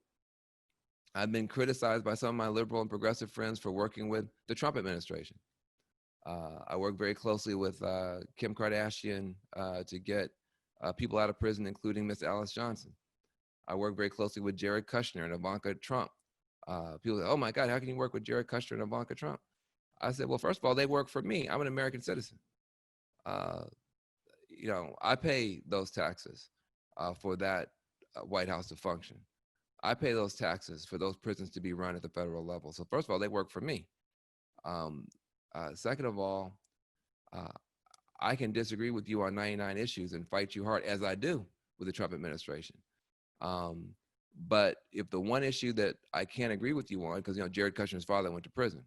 I've been criticized by some of my liberal and progressive friends for working with the Trump administration. I work very closely with Kim Kardashian to get people out of prison, including Miss Alice Johnson. I work very closely with Jared Kushner and Ivanka Trump. People say, oh my God, how can you work with Jared Kushner and Ivanka Trump? I said, well, first of all, they work for me. I'm an American citizen. You know, I pay those taxes for that White House to function. I pay those taxes for those prisons to be run at the federal level. So first of all, they work for me. Second of all, I can disagree with you on 99 issues and fight you hard, as I do with the Trump administration. But if the one issue that I can't agree with you on, because, you know, Jared Kushner's father went to prison.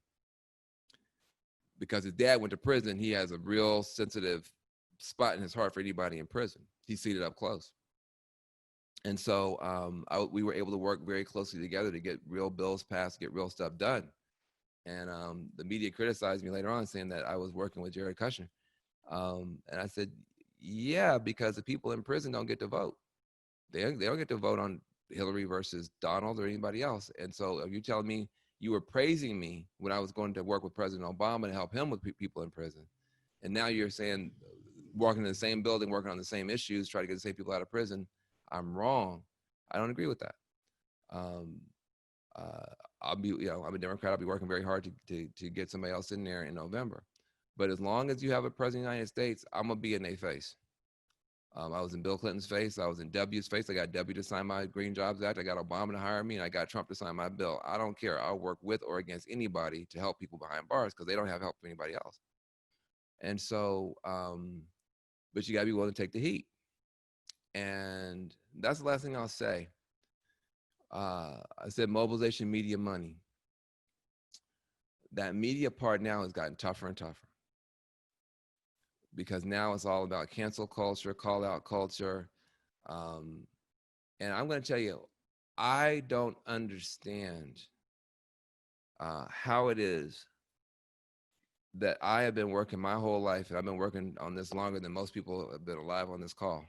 Because his dad went to prison, he has a real sensitive spot in his heart for anybody in prison. He's seen it up close. And so we were able to work very closely together to get real bills passed, get real stuff done. And the media criticized me later on, saying that I was working with Jared Kushner. And I said, yeah, because the people in prison don't get to vote. They don't get to vote on Hillary versus Donald or anybody else. And so are you telling me you were praising me when I was going to work with President Obama to help him with people in prison? And now you're saying walking in the same building, working on the same issues, try to get the same people out of prison. I'm wrong. I don't agree with that. I'll be, you know, I'm a Democrat. I'll be working very hard to get somebody else in there in November. But as long as you have a president of the United States, I'm gonna be in their face. I was in Bill Clinton's face. I was in W's face. I got W to sign my Green Jobs Act. I got Obama to hire me, and I got Trump to sign my bill. I don't care. I'll work with or against anybody to help people behind bars because they don't have help from anybody else. And so, but you gotta be willing to take the heat. And that's the last thing I'll say. I said mobilization media money. That media part now has gotten tougher and tougher because now it's all about cancel culture, call out culture. And I'm going to tell you, I don't understand how it is that I have been working my whole life, and I've been working on this longer than most people have been alive on this call.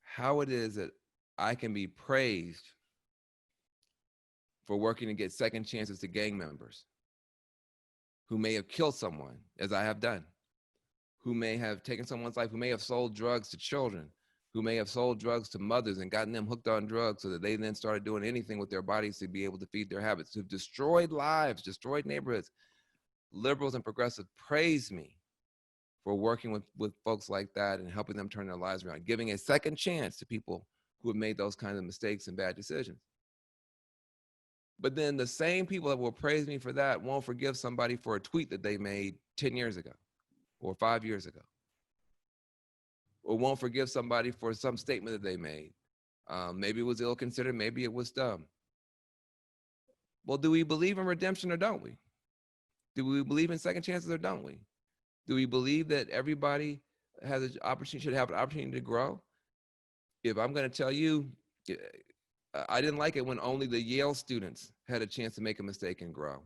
How it is that I can be praised for working to get second chances to gang members who may have killed someone, as I have done, who may have taken someone's life, who may have sold drugs to children, who may have sold drugs to mothers and gotten them hooked on drugs so that they then started doing anything with their bodies to be able to feed their habits, who've destroyed lives, destroyed neighborhoods. Liberals and progressives praise me for working with folks like that and helping them turn their lives around, giving a second chance to people who have made those kinds of mistakes and bad decisions. But then the same people that will praise me for that won't forgive somebody for a tweet that they made 10 years ago or 5 years ago, or won't forgive somebody for some statement that they made. Maybe it was ill-considered, maybe it was dumb. Well, do we believe in redemption or don't we? Do we believe in second chances or don't we? Do we believe that everybody has an opportunity, should have an opportunity to grow? If I'm going to tell you, I didn't like it when only the Yale students had a chance to make a mistake and grow,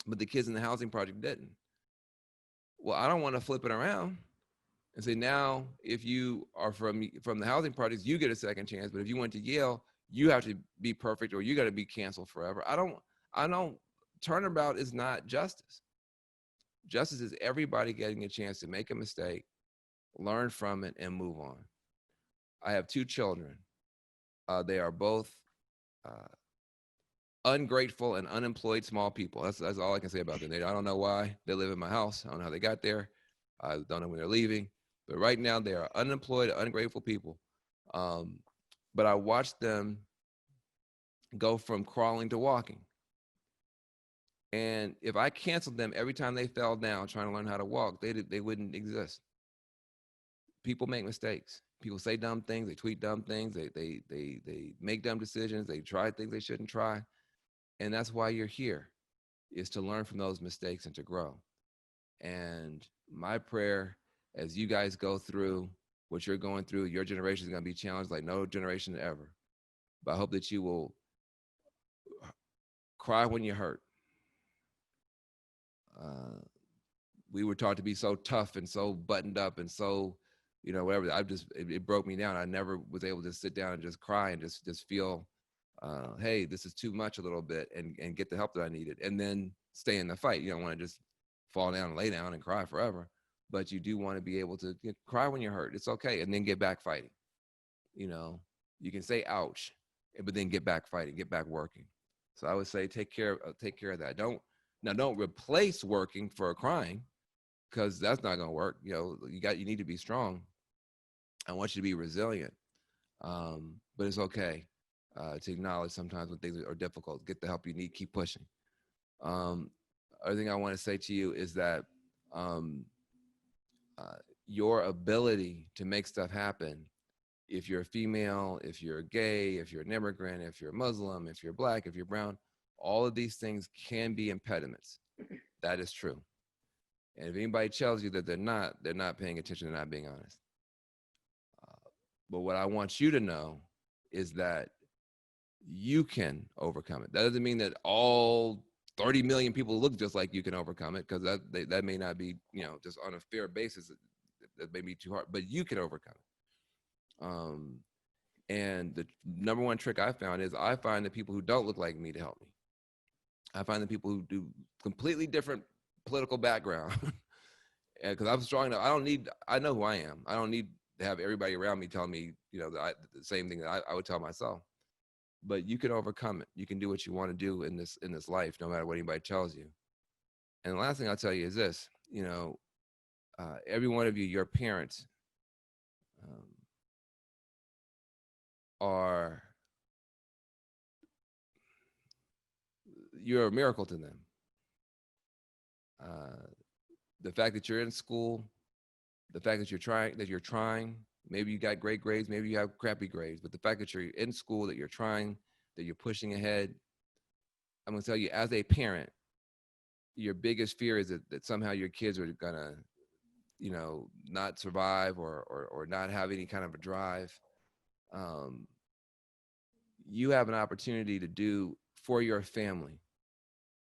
but the kids in the housing project didn't. Well, I don't want to flip it around and say, now if you are from the housing projects, you get a second chance, but if you went to Yale, you have to be perfect or you got to be canceled forever. I don't, turnabout is not justice. Justice is everybody getting a chance to make a mistake, learn from it, and move on. I have two children. They are both ungrateful and unemployed small people. That's all I can say about them. I don't know why they live in my house. I don't know how they got there. I don't know when they're leaving. But right now, they are unemployed, ungrateful people. Um, but I watched them go from crawling to walking. And if I canceled them every time they fell down trying to learn how to walk, they wouldn't exist. People make mistakes. People say dumb things. They tweet dumb things. They make dumb decisions. They try things they shouldn't try. And that's why you're here, is to learn from those mistakes and to grow. And my prayer, as you guys go through what you're going through, your generation is going to be challenged like no generation ever. But I hope that you will cry when you're hurt. We were taught to be so tough and so buttoned up and so, whatever. It broke me down. I never was able to sit down and just cry and just feel, hey, this is too much a little bit, and get the help that I needed, and then stay in the fight. You don't want to just fall down and lay down and cry forever, but you do want to be able to cry when you're hurt. It's okay, and then get back fighting. You can say ouch, but then get back fighting, get back working. So I would say take care of that. Don't replace working for crying, because that's not going to work. You need to be strong. I want you to be resilient. But it's okay to acknowledge sometimes when things are difficult. Get the help you need. Keep pushing. Other thing I want to say to you is that your ability to make stuff happen, if you're a female, if you're gay, if you're an immigrant, if you're Muslim, if you're Black, if you're brown, all of these things can be impediments. That is true. And if anybody tells you that they're not paying attention, they're not being honest. But what I want you to know is that you can overcome it. That doesn't mean that all 30 million people look just like you can overcome it, because that may not be, just on a fair basis. That may be too hard, but you can overcome it. And the number one trick I found is I find the people who don't look like me to help me. I find the people who do completely different political background. Because I'm strong enough. I know who I am. I don't need to have everybody around me tell me, the same thing that I would tell myself. But you can overcome it. You can do what you want to do in this life, no matter what anybody tells you. And the last thing I'll tell you is this: every one of you, your parents, you're a miracle to them. The fact that you're in school, the fact that you're trying, maybe you got great grades, maybe you have crappy grades, but the fact that you're in school, that you're trying, that you're pushing ahead, I'm going to tell you, as a parent, your biggest fear is that somehow your kids are going to, not survive or not have any kind of a drive. You have an opportunity to do for your family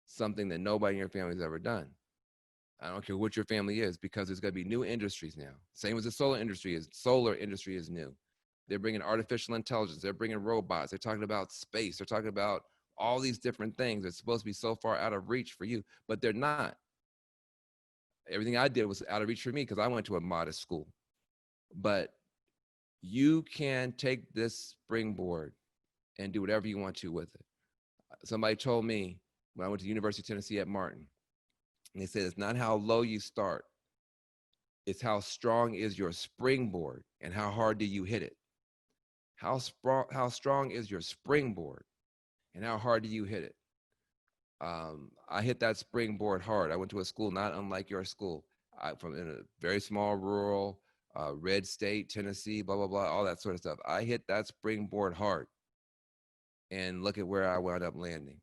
something that nobody in your family has ever done. I don't care what your family is, because there's going to be new industries now. Same as the solar industry is. Solar industry is new. They're bringing artificial intelligence. They're bringing robots. They're talking about space. They're talking about all these different things that's supposed to be so far out of reach for you, but they're not. Everything I did was out of reach for me because I went to a modest school. But you can take this springboard and do whatever you want to with it. Somebody told me when I went to the University of Tennessee at Martin, and they said, it's not how low you start, it's how strong is your springboard and how hard do you hit it. How strong is your springboard and how hard do you hit it? I hit that springboard hard. I went to a school not unlike your school, from in a very small rural red state, Tennessee, blah, blah, blah, all that sort of stuff. I hit that springboard hard, and look at where I wound up landing.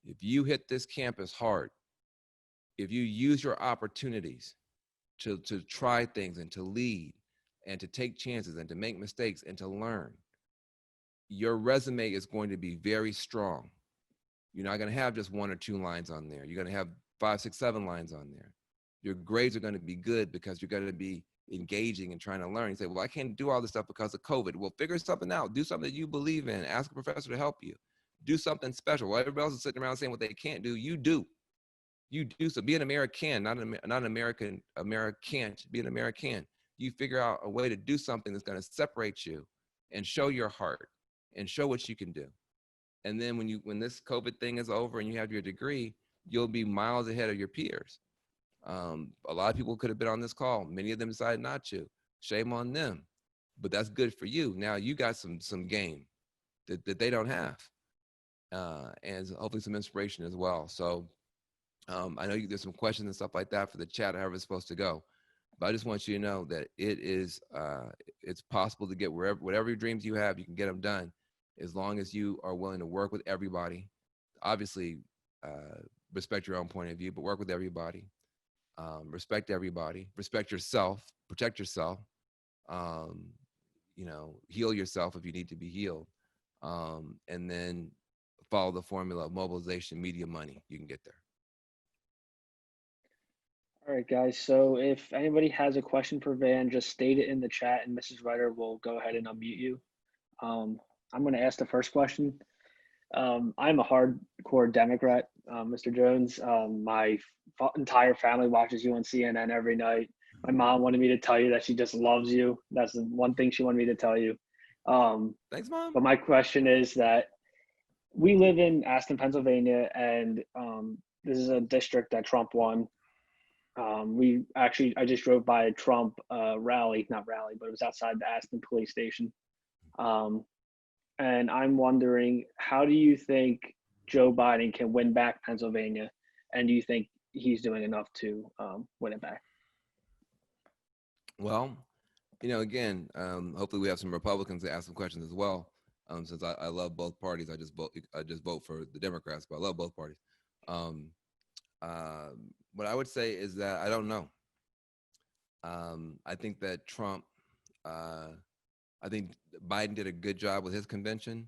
If you hit this campus hard, if you use your opportunities to try things and to lead and to take chances and to make mistakes and to learn, your resume is going to be very strong. You're not going to have just 1 or 2 lines on there. You're going to have 5, 6, 7 lines on there. Your grades are going to be good because you're going to be engaging and trying to learn. You say, well, I can't do all this stuff because of COVID. Well, figure something out. Do something that you believe in. Ask a professor to help you. Do something special. While everybody else is sitting around saying what they can't do, you do. You do so. Be an American, not an American. Be an American. You figure out a way to do something that's going to separate you and show your heart and show what you can do. And then when this COVID thing is over and you have your degree, you'll be miles ahead of your peers. A lot of people could have been on this call. Many of them decided not to. Shame on them. But that's good for you. Now you got some game that they don't have, and hopefully some inspiration as well. So I know there's some questions and stuff like that for the chat, however it's supposed to go. But I just want you to know that it's possible to get whatever dreams you have, you can get them done, as long as you are willing to work with everybody. Obviously, respect your own point of view, but work with everybody. Respect everybody. Respect yourself. Protect yourself. Heal yourself if you need to be healed, and then follow the formula of mobilization, media, money. You can get there. All right, guys. So if anybody has a question for Van, just state it in the chat, and Mrs. Ryder will go ahead and unmute you. I'm going to ask the first question. I'm a hardcore Democrat, Mr. Jones. My entire family watches you on CNN every night. My mom wanted me to tell you that she just loves you. That's the one thing she wanted me to tell you. Thanks, Mom. But my question is that we live in Aston, Pennsylvania, and this is a district that Trump won. I just drove by a Trump rally, not rally, but it was outside the Aston police station. And I'm wondering, how do you think Joe Biden can win back Pennsylvania? And do you think he's doing enough to win it back? Well, again, hopefully we have some Republicans to ask some questions as well. Since I love both parties, I just vote for the Democrats, but I love both parties. What I would say is that I don't know. I think that I think Biden did a good job with his convention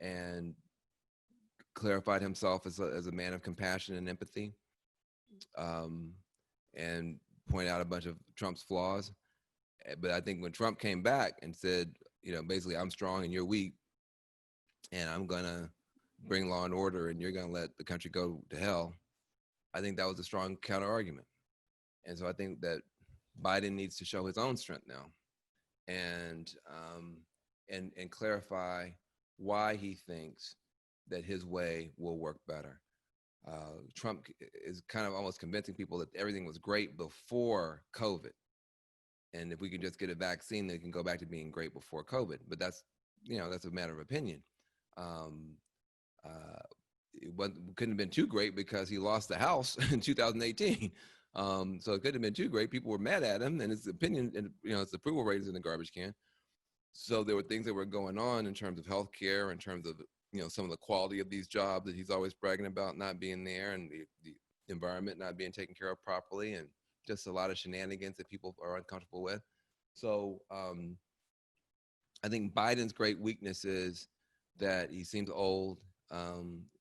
and clarified himself as a man of compassion and empathy, and pointed out a bunch of Trump's flaws. But I think when Trump came back and said, basically, I'm strong and you're weak, and I'm going to bring law and order and you're going to let the country go to hell, I think that was a strong counter argument. And so I think that Biden needs to show his own strength now and clarify why he thinks that his way will work better. Trump is kind of almost convincing people that everything was great before COVID. And if we can just get a vaccine, they can go back to being great before COVID. But that's a matter of opinion. It couldn't have been too great because he lost the House in 2018. So it couldn't have been too great. People were mad at him, and his opinion and his approval rate is in the garbage can. So there were things that were going on in terms of healthcare, in terms of some of the quality of these jobs that he's always bragging about not being there, and the environment not being taken care of properly, and just a lot of shenanigans that people are uncomfortable with. So I think Biden's great weakness is that he seems old.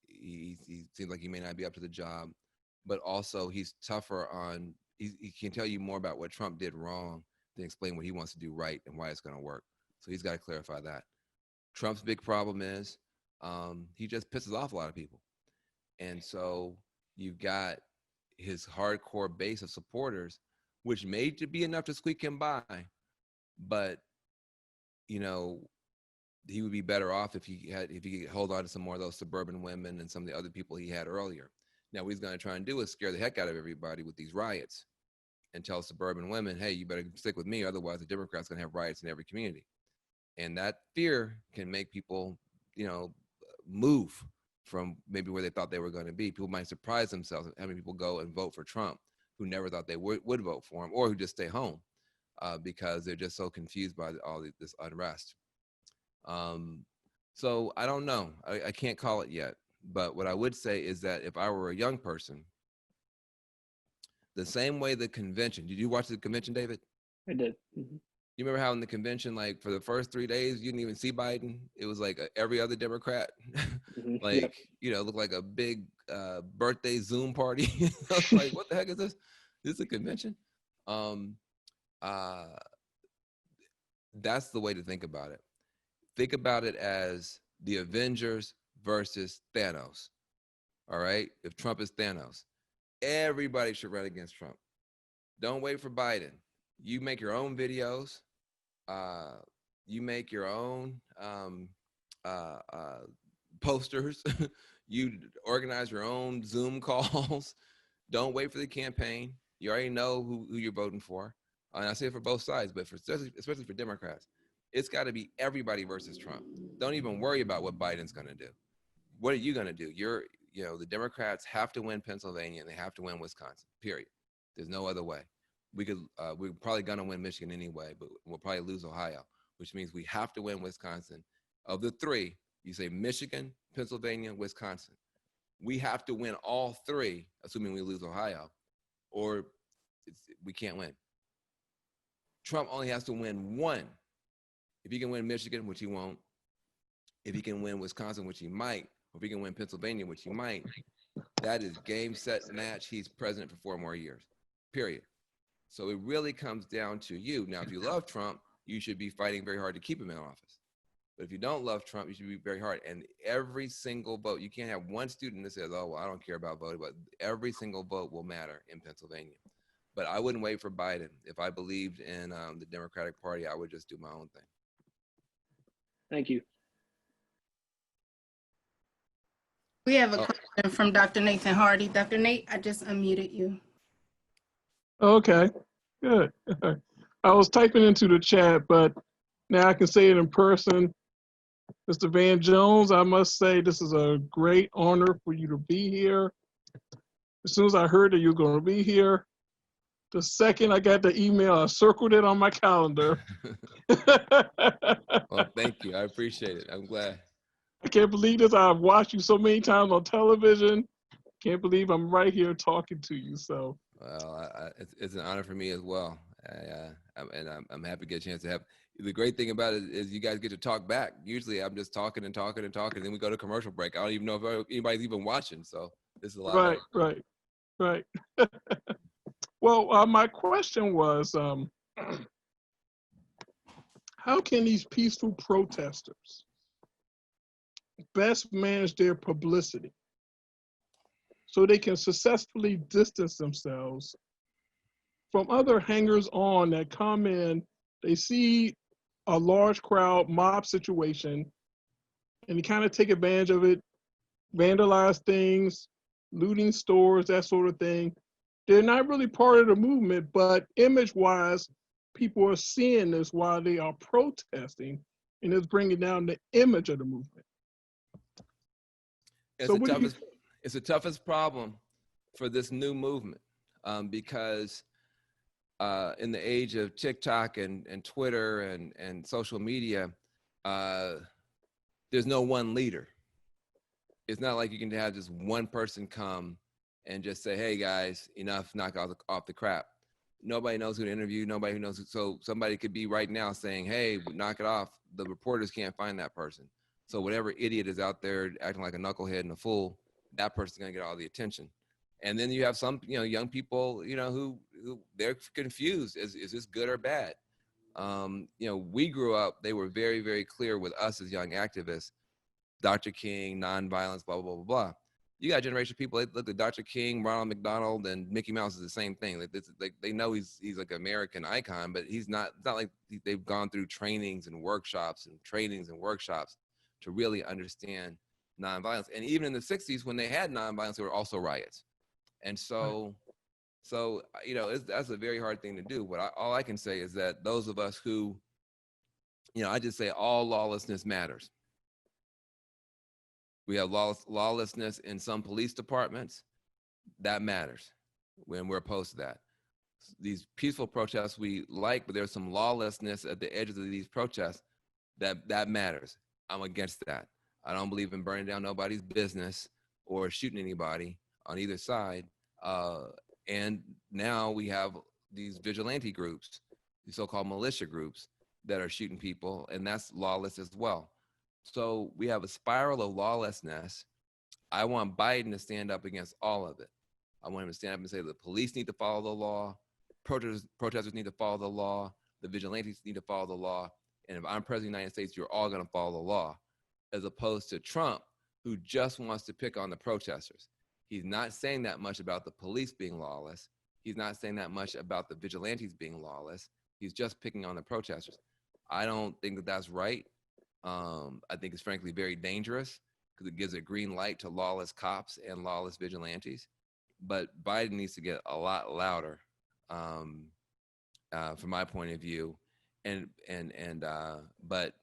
He seems like he may not be up to the job, but also he's tougher on, he can tell you more about what Trump did wrong than explain what he wants to do right and why it's going to work. So he's got to clarify that. Trump's big problem is he just pisses off a lot of people. And so you've got his hardcore base of supporters, which may be enough to squeak him by, but he would be better off if he could hold on to some more of those suburban women and some of the other people he had earlier. Now what he's going to try and do is scare the heck out of everybody with these riots and tell suburban women, hey, you better stick with me, otherwise the Democrats are going to have riots in every community. And that fear can make people move from maybe where they thought they were going to be. People might surprise themselves having people go and vote for Trump who never thought they would vote for him, or who just stay home because they're just so confused by all this unrest. So I don't know. I can't call it yet. But what I would say is that if I were a young person, the same way the convention, did you watch the convention, David? I did. Mm-hmm. You remember how in the convention, like for the first 3 days, you didn't even see Biden? It was like every other Democrat, Mm-hmm. like, yep. Looked like a big birthday Zoom party. I was like, what the heck is this? This is a convention? That's the way to think about it. Think about it as the Avengers versus Thanos. All right? If Trump is Thanos, everybody should run against Trump. Don't wait for Biden. You make your own videos. You make your own posters. You organize your own Zoom calls. Don't wait for the campaign. You already know who you're voting for. And I say it for both sides, but especially for Democrats, it's got to be everybody versus Trump. Don't even worry about what Biden's going to do. What are you going to do? The Democrats have to win Pennsylvania and they have to win Wisconsin, period. There's no other way. We're probably going to win Michigan anyway, but we'll probably lose Ohio, which means we have to win Wisconsin. Of the three, you say Michigan, Pennsylvania, Wisconsin. We have to win all three, assuming we lose Ohio, or we can't win. Trump only has to win one. If he can win Michigan, which he won't, if he can win Wisconsin, which he might, or if he can win Pennsylvania, which he might, that is game, set, match. He's president for 4 more years, period. So it really comes down to you. Now, if you love Trump, you should be fighting very hard to keep him in office. But if you don't love Trump, you should be very hard. And every single vote, you can't have one student that says, oh, well, I don't care about voting, but every single vote will matter in Pennsylvania. But I wouldn't wait for Biden. If I believed in the Democratic Party, I would just do my own thing. Thank you. We have a question from Dr. Nathan Hardy. Dr. Nate, I just unmuted you. Okay, good. I was typing into the chat, but now I can say it in person. Mr. Van Jones, I must say this is a great honor for you to be here. As soon as I heard that you were going to be here, the second I got the email, I circled it on my calendar. Well, thank you. I appreciate it. I'm glad. I can't believe this. I've watched you so many times on television. Can't believe I'm right here talking to you. So, well, it's an honor for me as well. I'm happy to get a chance to have. The great thing about it is you guys get to talk back. Usually, I'm just talking and talking and talking, and then we go to commercial break. I don't even know if anybody's even watching. So this is a lot. Right. Well, my question was, how can these peaceful protesters best manage their publicity so they can successfully distance themselves from other hangers-on that come in, they see a large crowd mob situation, and they kind of take advantage of it, vandalize things, looting stores, that sort of thing. They're not really part of the movement, but image-wise, people are seeing this while they are protesting, and it's bringing down the image of the movement. It's the toughest problem for this new movement because in the age of TikTok and Twitter and social media, there's no one leader. It's not like you can have just one person come and just say, hey guys, enough, knock off the crap. Nobody knows who to interview, nobody who knows who, so somebody could be right now saying, hey, knock it off. The reporters can't find that person. So whatever idiot is out there acting like a knucklehead and a fool, that person's gonna get all the attention. And then you have some, young people, who they're confused. Is this good or bad? We grew up, they were very, very clear with us as young activists, Dr. King, nonviolence, blah, blah, blah, blah. You got a generation of people, they look at Dr. King, Ronald McDonald, and Mickey Mouse is the same thing. They know he's like an American icon, but it's not like they've gone through trainings and workshops to really understand nonviolence. And even in the 60s, when they had nonviolence, there were also riots. And so that's a very hard thing to do. But all I can say is that those of us who, I just say all lawlessness matters. We have lawlessness in some police departments. That matters when we're opposed to that. These peaceful protests we like, but there's some lawlessness at the edges of these protests that matters. I'm against that. I don't believe in burning down nobody's business or shooting anybody on either side. And now we have these vigilante groups, these so-called militia groups that are shooting people, and that's lawless as well. So we have a spiral of lawlessness. I want Biden to stand up against all of it. I want him to stand up and say the police need to follow the law, protesters need to follow the law, the vigilantes need to follow the law, and if I'm president of the United States, you're all gonna follow the law, as opposed to Trump, who just wants to pick on the protesters. He's not saying that much about the police being lawless. He's not saying that much about the vigilantes being lawless. He's just picking on the protesters. I don't think that that's right. I think it's frankly very dangerous because it gives a green light to lawless cops and lawless vigilantes. But Biden needs to get a lot louder, from my point of view. But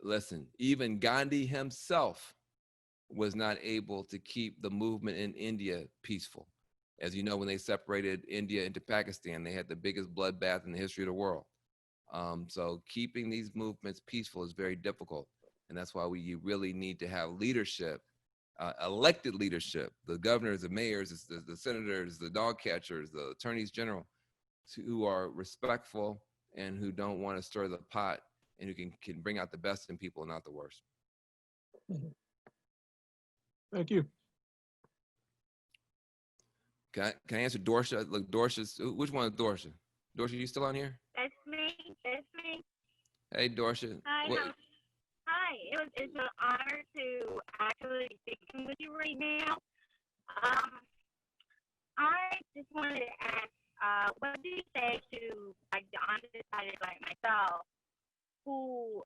listen, even Gandhi himself was not able to keep the movement in India peaceful. As you know, when they separated India into Pakistan, they had the biggest bloodbath in the history of the world. So keeping these movements peaceful is very difficult. And that's why you really need to have leadership, elected leadership, the governors, the mayors, the senators, the dog catchers, the attorneys general, who are respectful and who don't want to stir the pot and who can bring out the best in people and not the worst. Thank you. Can I answer Dorsha? Look, Dorsha's, which one is Dorsha? Dorsha, you still on here? That's me. That's me. Hey, Dorsha. Hi. Hi. It's an honor to actually be speaking with you right now. I just wanted to ask, what do you say to like the undecided like myself, who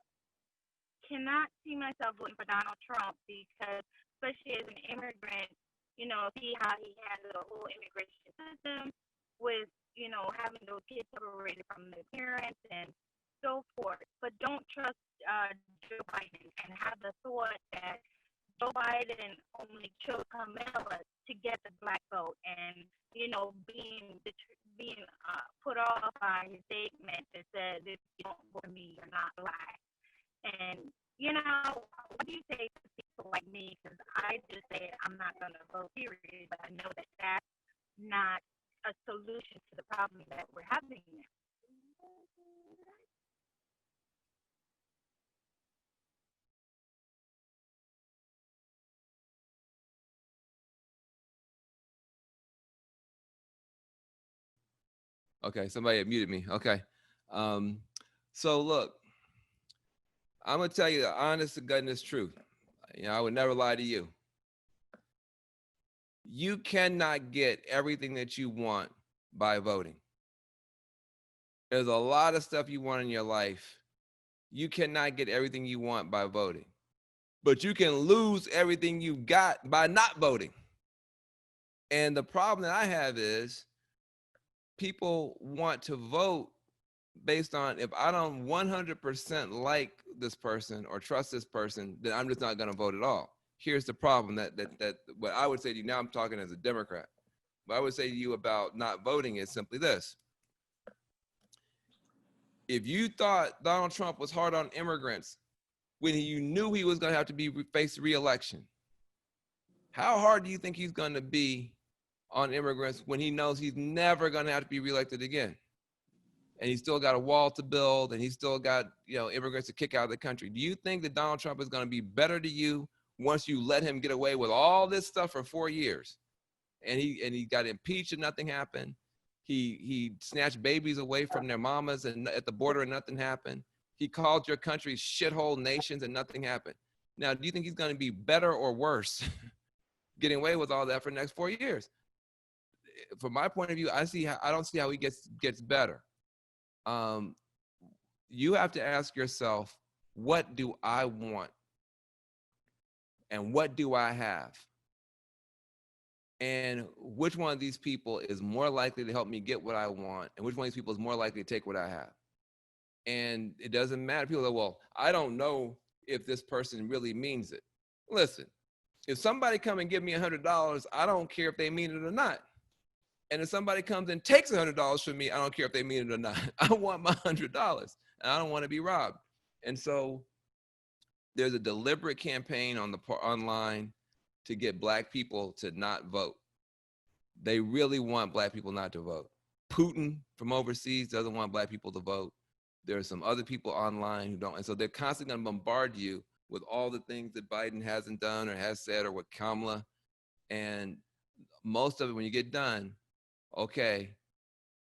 cannot see myself voting for Donald Trump because, especially as an immigrant, see how he handled the whole immigration system with, having those kids separated from their parents and so forth. But don't trust Joe Biden and have the thought that Joe Biden only chose Kamala to get the black vote and, being put off by his statement that said, if you don't vote for me, you're not black. And, what do you say to people like me? Because I just say I'm not going to vote, period, but I know that that's not a solution to the problem that we're having now. Okay, somebody had muted me. Okay. So look, I'm gonna tell you the honest to goodness truth. I would never lie to you. You cannot get everything that you want by voting. There's a lot of stuff you want in your life. You cannot get everything you want by voting, but you can lose everything you got by not voting. And the problem that I have is people want to vote based on, if I don't 100% like this person or trust this person, then I'm just not going to vote at all. Here's the problem that what I would say to you, now I'm talking as a Democrat. What I would say to you about not voting is simply this. If you thought Donald Trump was hard on immigrants when you knew he was going to have to face re-election, how hard do you think he's going to be on immigrants when he knows he's never going to have to be reelected again? And he's still got a wall to build, and he's still got, immigrants to kick out of the country. Do you think that Donald Trump is going to be better to you once you let him get away with all this stuff for 4 years? And he got impeached and nothing happened. He snatched babies away from their mamas and at the border and nothing happened. He called your country shithole nations and nothing happened. Now, do you think he's going to be better or worse getting away with all that for the next 4 years? From my point of view, I don't see how he gets better. You have to ask yourself, what do I want? And what do I have? And which one of these people is more likely to help me get what I want? And which one of these people is more likely to take what I have? And it doesn't matter. People say, well, I don't know if this person really means it. Listen, if somebody come and give me $100, I don't care if they mean it or not. And if somebody comes and takes $100 from me, I don't care if they mean it or not. I want my $100, and I don't want to be robbed. And so there's a deliberate campaign online to get Black people to not vote. They really want Black people not to vote. Putin from overseas doesn't want Black people to vote. There are some other people online who don't. And so they're constantly going to bombard you with all the things that Biden hasn't done or has said, or what Kamala. And most of it, when you get done, okay,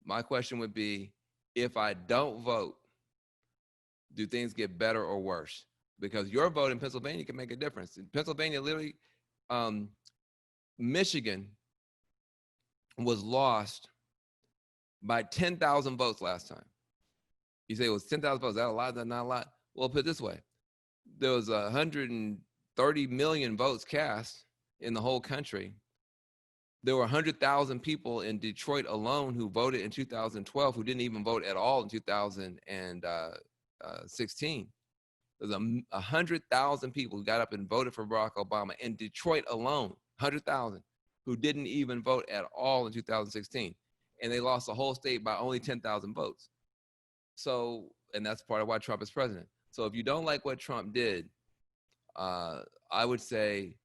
my question would be, if I don't vote, do things get better or worse? Because your vote in Pennsylvania can make a difference. In Pennsylvania, literally, Michigan was lost by 10,000 votes last time. You say it was 10,000 votes. Is that a lot? That's not a lot. Well, put it this way. There was 130 30 million votes cast in the whole country. There were 100,000 people in Detroit alone who voted in 2012 who didn't even vote at all in 2016. There's 100,000 people who got up and voted for Barack Obama in Detroit alone, 100,000 who didn't even vote at all in 2016. And they lost the whole state by only 10,000 votes. So, and that's part of why Trump is president. So if you don't like what Trump did, I would say,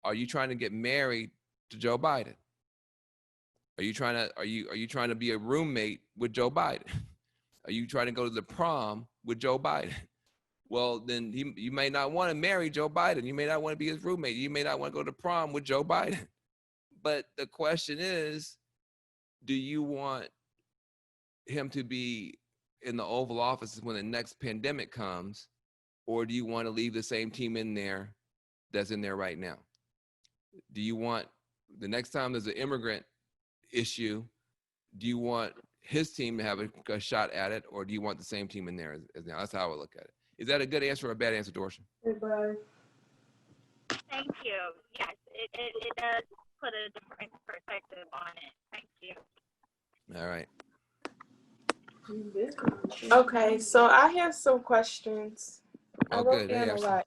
are you trying to get married to Joe Biden? Are you trying to be a roommate with Joe Biden? Are you trying to go to the prom with Joe Biden? Well, then you may not want to marry Joe Biden. You may not want to be his roommate. You may not want to go to prom with Joe Biden. But the question is, do you want him to be in the Oval Office when the next pandemic comes, or do you want to leave the same team in there that's in there right now? Do you want the next time there's an immigrant issue, do you want his team to have a shot at it, or do you want the same team in there as now? That's how I would look at it. Is that a good answer or a bad answer, Dorshan? Goodbye. Thank you. Yes, it does put a different perspective on it. Thank you. All right. Okay, so I have some questions. I Oh, wrote good. Hey, down a Ashley. lot.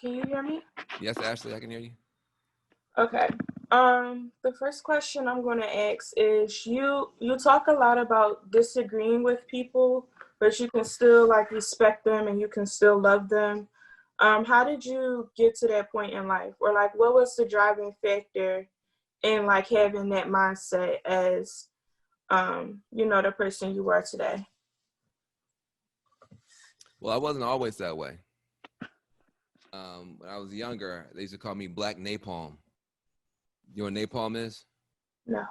Can you hear me? Yes, Ashley, I can hear you. Okay. The first question I'm going to ask is you talk a lot about disagreeing with people, but you can still like respect them and you can still love them. How did you get to that point in life? Or like what was the driving factor in like having that mindset as the person you are today? Well, I wasn't always that way. When I was younger, they used to call me Black Napalm. You know what napalm is? No.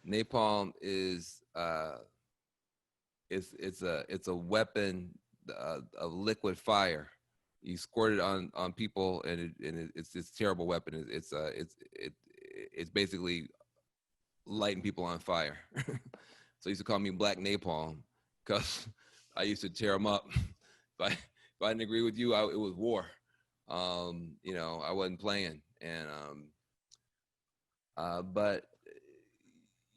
Napalm is it's a weapon of liquid fire. You squirt it on people, and it's this terrible weapon. It's basically lighting people on fire. So they used to call me Black Napalm because I used to tear them up. If I didn't agree with you, it was war. I wasn't playing, and but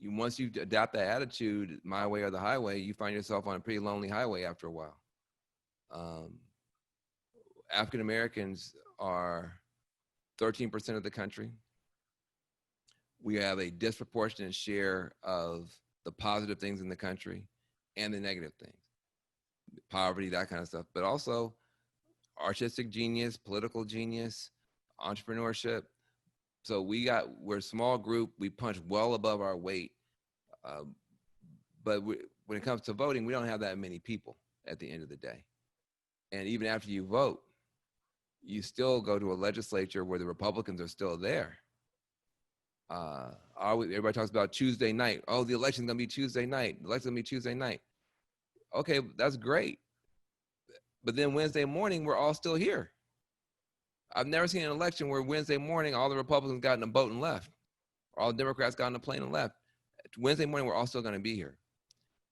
once you adapt that attitude, my way or the highway, you find yourself on a pretty lonely highway after a while. African Americans are 13% of the country. We have a disproportionate share of the positive things in the country and the negative things, poverty, that kind of stuff, but also artistic genius, political genius, entrepreneurship. So we're a small group. We punch well above our weight. But when it comes to voting, we don't have that many people at the end of the day. And even after you vote, you still go to a legislature where the Republicans are still there. Everybody talks about Tuesday night. Oh, the election's gonna be Tuesday night. The election's gonna be Tuesday night. Okay, that's great. But then Wednesday morning, we're all still here. I've never seen an election where Wednesday morning, all the Republicans got in a boat and left. Or all the Democrats got on a plane and left. Wednesday morning, we're all still gonna be here.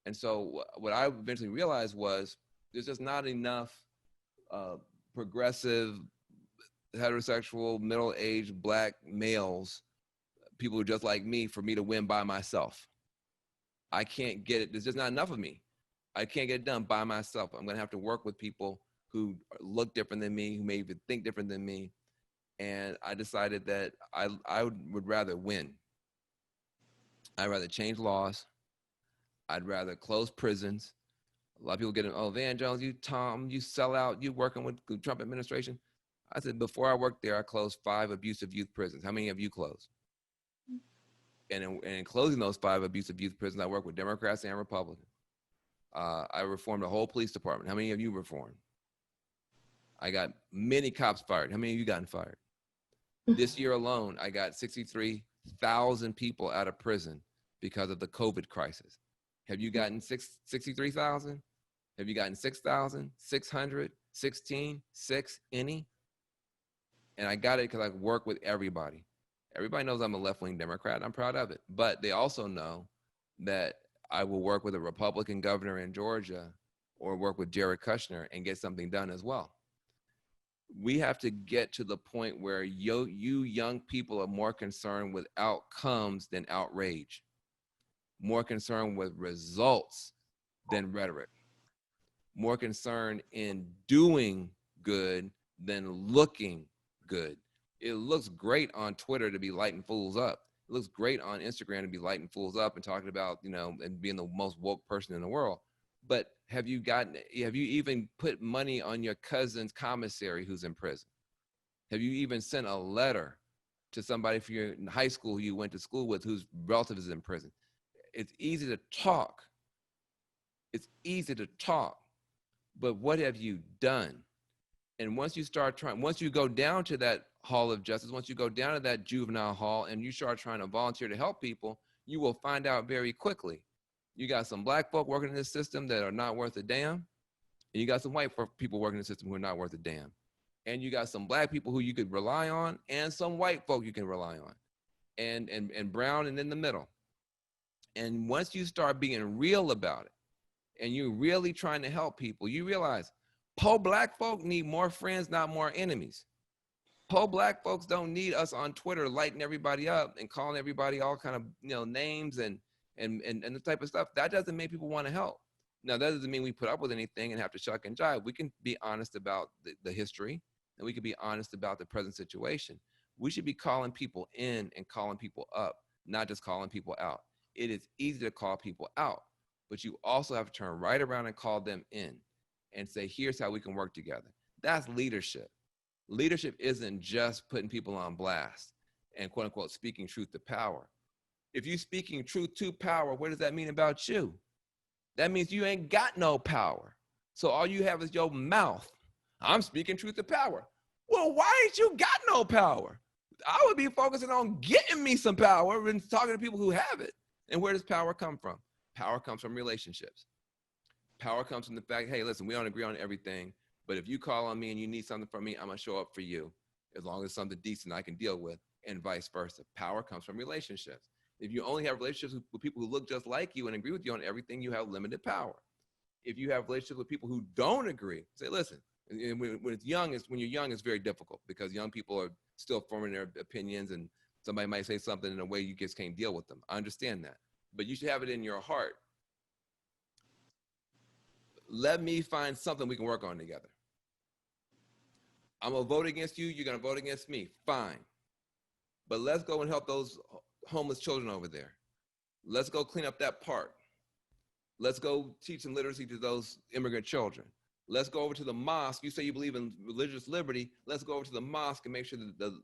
And so what I eventually realized was there's just not enough progressive, heterosexual, middle-aged Black males, people who are just like me, for me to win by myself. I can't get it. There's just not enough of me. I can't get it done by myself. I'm going to have to work with people who look different than me, who may even think different than me. And I decided that I would rather win. I'd rather change laws. I'd rather close prisons. A lot of people get, oh, Van Jones, you Tom, you sell out, you working with the Trump administration. I said, before I worked there, I closed 5 abusive youth prisons. How many have you closed? And in closing those 5 abusive youth prisons, I worked with Democrats and Republicans. I reformed the whole police department. How many of you reformed? I got many cops fired. How many of you gotten fired? This year alone, I got 63,000 people out of prison because of the COVID crisis. Have you gotten 63,000? Have you gotten 6,000, 600, 16, 6, any? And I got it because I work with everybody. Everybody knows I'm a left-wing Democrat. I'm proud of it. But they also know that I will work with a Republican governor in Georgia or work with Jared Kushner and get something done as well. We have to get to the point where you young people are more concerned with outcomes than outrage, more concerned with results than rhetoric, more concerned in doing good than looking good. It looks great on Twitter to be lighting fools up. It looks great on Instagram to be lighting fools up and talking about, and being the most woke person in the world. But have you even put money on your cousin's commissary who's in prison? Have you even sent a letter to somebody from your high school who you went to school with whose relative is in prison? It's easy to talk. It's easy to talk, but what have you done? And once you go down to that hall of justice, once you go down to that juvenile hall and you start trying to volunteer to help people, you will find out very quickly. You got some black folk working in this system that are not worth a damn. And you got some white people working in the system who are not worth a damn. And you got some black people who you could rely on and some white folk you can rely on. And brown and in the middle. And once you start being real about it and you're really trying to help people, you realize poor black folk need more friends, not more enemies. Poor black folks don't need us on Twitter lighting everybody up and calling everybody all kind of names and the type of stuff. That doesn't make people want to help. Now, that doesn't mean we put up with anything and have to shuck and jive. We can be honest about the history, and we can be honest about the present situation. We should be calling people in and calling people up, not just calling people out. It is easy to call people out, but you also have to turn right around and call them in and say, here's how we can work together. That's leadership. Leadership isn't just putting people on blast and quote unquote speaking truth to power. If you're speaking truth to power, what does that mean about you? That means you ain't got no power. So all you have is your mouth. I'm speaking truth to power. Well, why ain't you got no power? I would be focusing on getting me some power and talking to people who have it. And where does power come from? Power comes from relationships. Power comes from the fact, hey, listen, we don't agree on everything, but if you call on me and you need something from me, I'm gonna show up for you as long as it's something decent I can deal with, and vice versa. Power comes from relationships. If you only have relationships with people who look just like you and agree with you on everything, you have limited power. If you have relationships with people who don't agree, say, listen, when you're young, it's very difficult because young people are still forming their opinions and somebody might say something in a way you just can't deal with them. I understand that, but you should have it in your heart. Let me find something we can work on together. I'm gonna vote against you, you're gonna vote against me, fine. But let's go and help those homeless children over there. Let's go clean up that park. Let's go teach some literacy to those immigrant children. Let's go over to the mosque. You say you believe in religious liberty. Let's go over to the mosque and make sure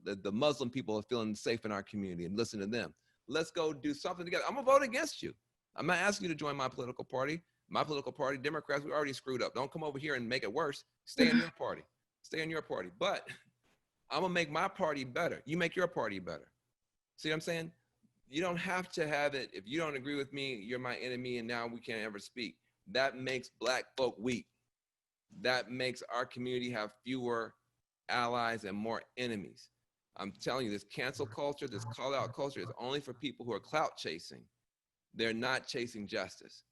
that the Muslim people are feeling safe in our community and listen to them. Let's go do something together. I'm gonna vote against you. I'm not asking you to join my political party. My political party, Democrats, we already screwed up. Don't come over here and make it worse. Stay in your party. Stay in your party. But I'm gonna make my party better. You make your party better. See what I'm saying? You don't have to have it. If you don't agree with me, you're my enemy and now we can't ever speak. That makes black folk weak. That makes our community have fewer allies and more enemies. I'm telling you, this cancel culture, this call out culture is only for people who are clout chasing. They're not chasing justice.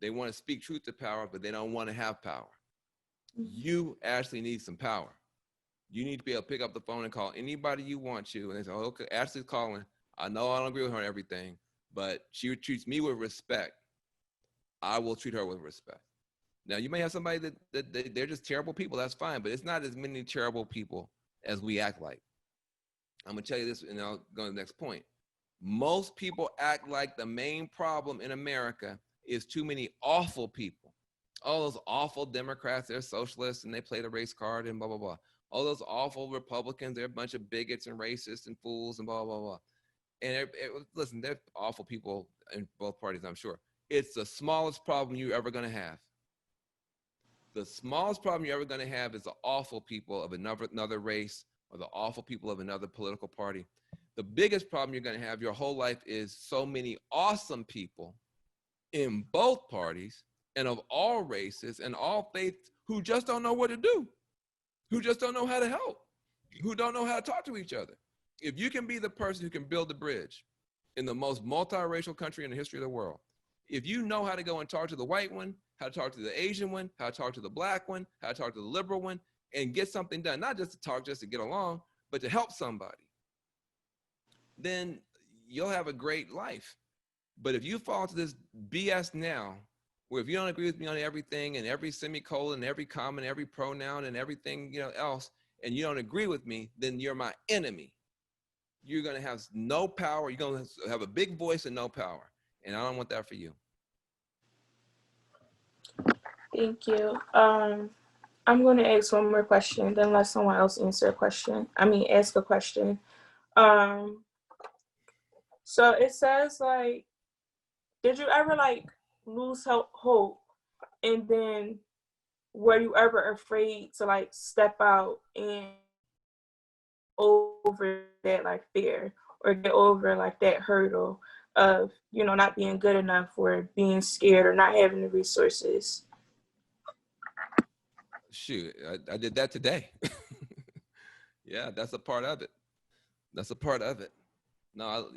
They want to speak truth to power, but they don't want to have power. You actually need some power. You need to be able to pick up the phone and call anybody you want to. And they say, oh, okay, Ashley's calling. I know I don't agree with her on everything, but she treats me with respect. I will treat her with respect. Now, you may have somebody that they're just terrible people. That's fine, but it's not as many terrible people as we act like. I'm going to tell you this, and I'll go to the next point. Most people act like the main problem in America is too many awful people. All those awful Democrats, they're socialists, and they play the race card and blah, blah, blah. All those awful Republicans, they're a bunch of bigots and racists and fools and blah, blah, blah. And listen, they're awful people in both parties, I'm sure. It's the smallest problem you're ever going to have. The smallest problem you're ever going to have is the awful people of another race or the awful people of another political party. The biggest problem you're going to have your whole life is so many awesome people in both parties and of all races and all faiths who just don't know what to do, who just don't know how to help, who don't know how to talk to each other. If you can be the person who can build the bridge in the most multiracial country in the history of the world, if you know how to go and talk to the white one, how to talk to the Asian one, how to talk to the black one, how to talk to the liberal one, and get something done, not just to talk, just to get along, but to help somebody, then you'll have a great life. But if you fall into this BS now, where if you don't agree with me on everything and every semicolon, every comma, and every pronoun and everything, else, and you don't agree with me, then you're my enemy. You're going to have no power. You're going to have a big voice and no power. And I don't want that for you. Thank you. I'm going to ask one more question, then let someone else ask a question. So it says, like, did you ever, like, lose hope? And then were you ever afraid to, like, step out and over that, like, fear, or get over, like, that hurdle of, not being good enough, or being scared, or not having the resources? Shoot, I did that today. Yeah, that's a part of it. No,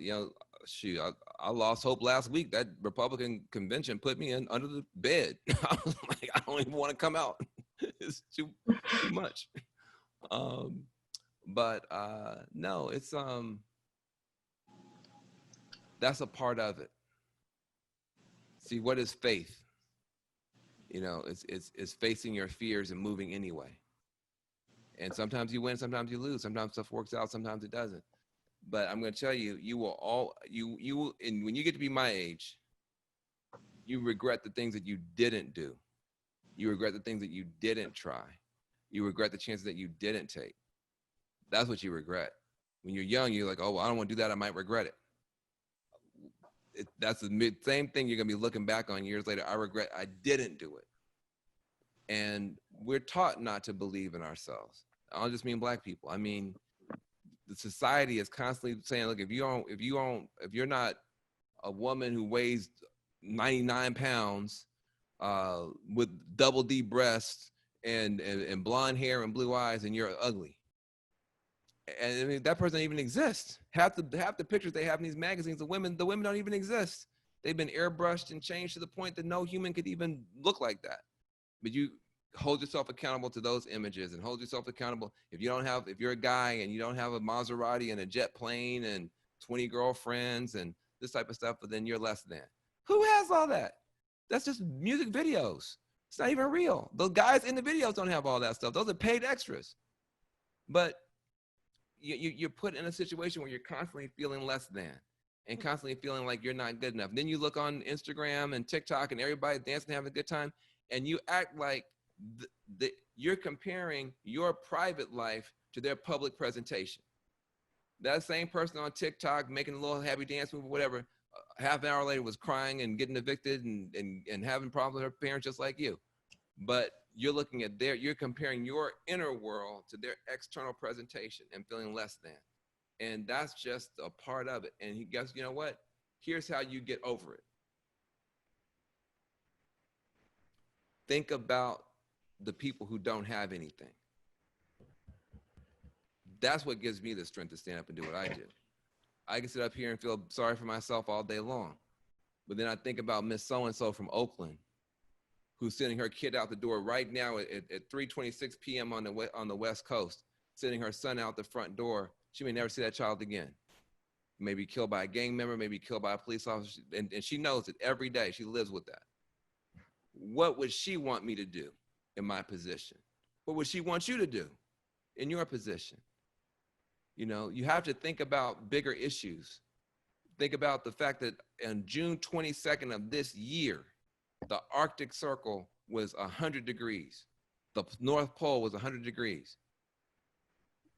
I lost hope last week. That Republican convention put me under the bed. I was like, I don't even want to come out. It's too much. But no, it's that's a part of it. See, what is faith? It's facing your fears and moving anyway. And sometimes you win, sometimes you lose. Sometimes stuff works out, sometimes it doesn't. But I'm going to tell you, and when you get to be my age, you regret the things that you didn't do. You regret the things that you didn't try. You regret the chances that you didn't take. That's what you regret. When you're young, you're like, oh, well, I don't want to do that. I might regret it. That's the same thing you're going to be looking back on years later. I regret I didn't do it. And we're taught not to believe in ourselves. I don't just mean black people. I mean, the society is constantly saying, look, if you're not a woman who weighs 99 pounds with double D breasts and blonde hair and blue eyes, and you're ugly. And I mean, that person doesn't even exist. Half the pictures they have in these magazines, the women don't even exist. They've been airbrushed and changed to the point that no human could even look like that. But you hold yourself accountable to those images, and hold yourself accountable. If you're a guy and you don't have a Maserati and a jet plane and 20 girlfriends and this type of stuff, but then you're less than. Who has all that? That's just music videos. It's not even real. The guys in the videos don't have all that stuff. Those are paid extras. But you're put in a situation where you're constantly feeling less than, and constantly feeling like you're not good enough. And then you look on Instagram and TikTok and everybody dancing, having a good time, and you act like you're comparing your private life to their public presentation. That same person on TikTok making a little happy dance move or whatever, half an hour later was crying and getting evicted and having problems with her parents just like you. But you're looking at you're comparing your inner world to their external presentation and feeling less than. And that's just a part of it. And you know what? Here's how you get over it. Think about the people who don't have anything. That's what gives me the strength to stand up and do what I do. I can sit up here and feel sorry for myself all day long. But then I think about Miss So-and-so from Oakland, who's sending her kid out the door right now at 3:26 p.m. on the West Coast, sending her son out the front door. She may never see that child again. Maybe killed by a gang member, maybe killed by a police officer. And she knows it every day. She lives with that. What would she want me to do in my position? What would she want you to do in your position? You have to think about bigger issues. Think about the fact that on June 22nd of this year, the Arctic Circle was 100 degrees. The North Pole was 100 degrees.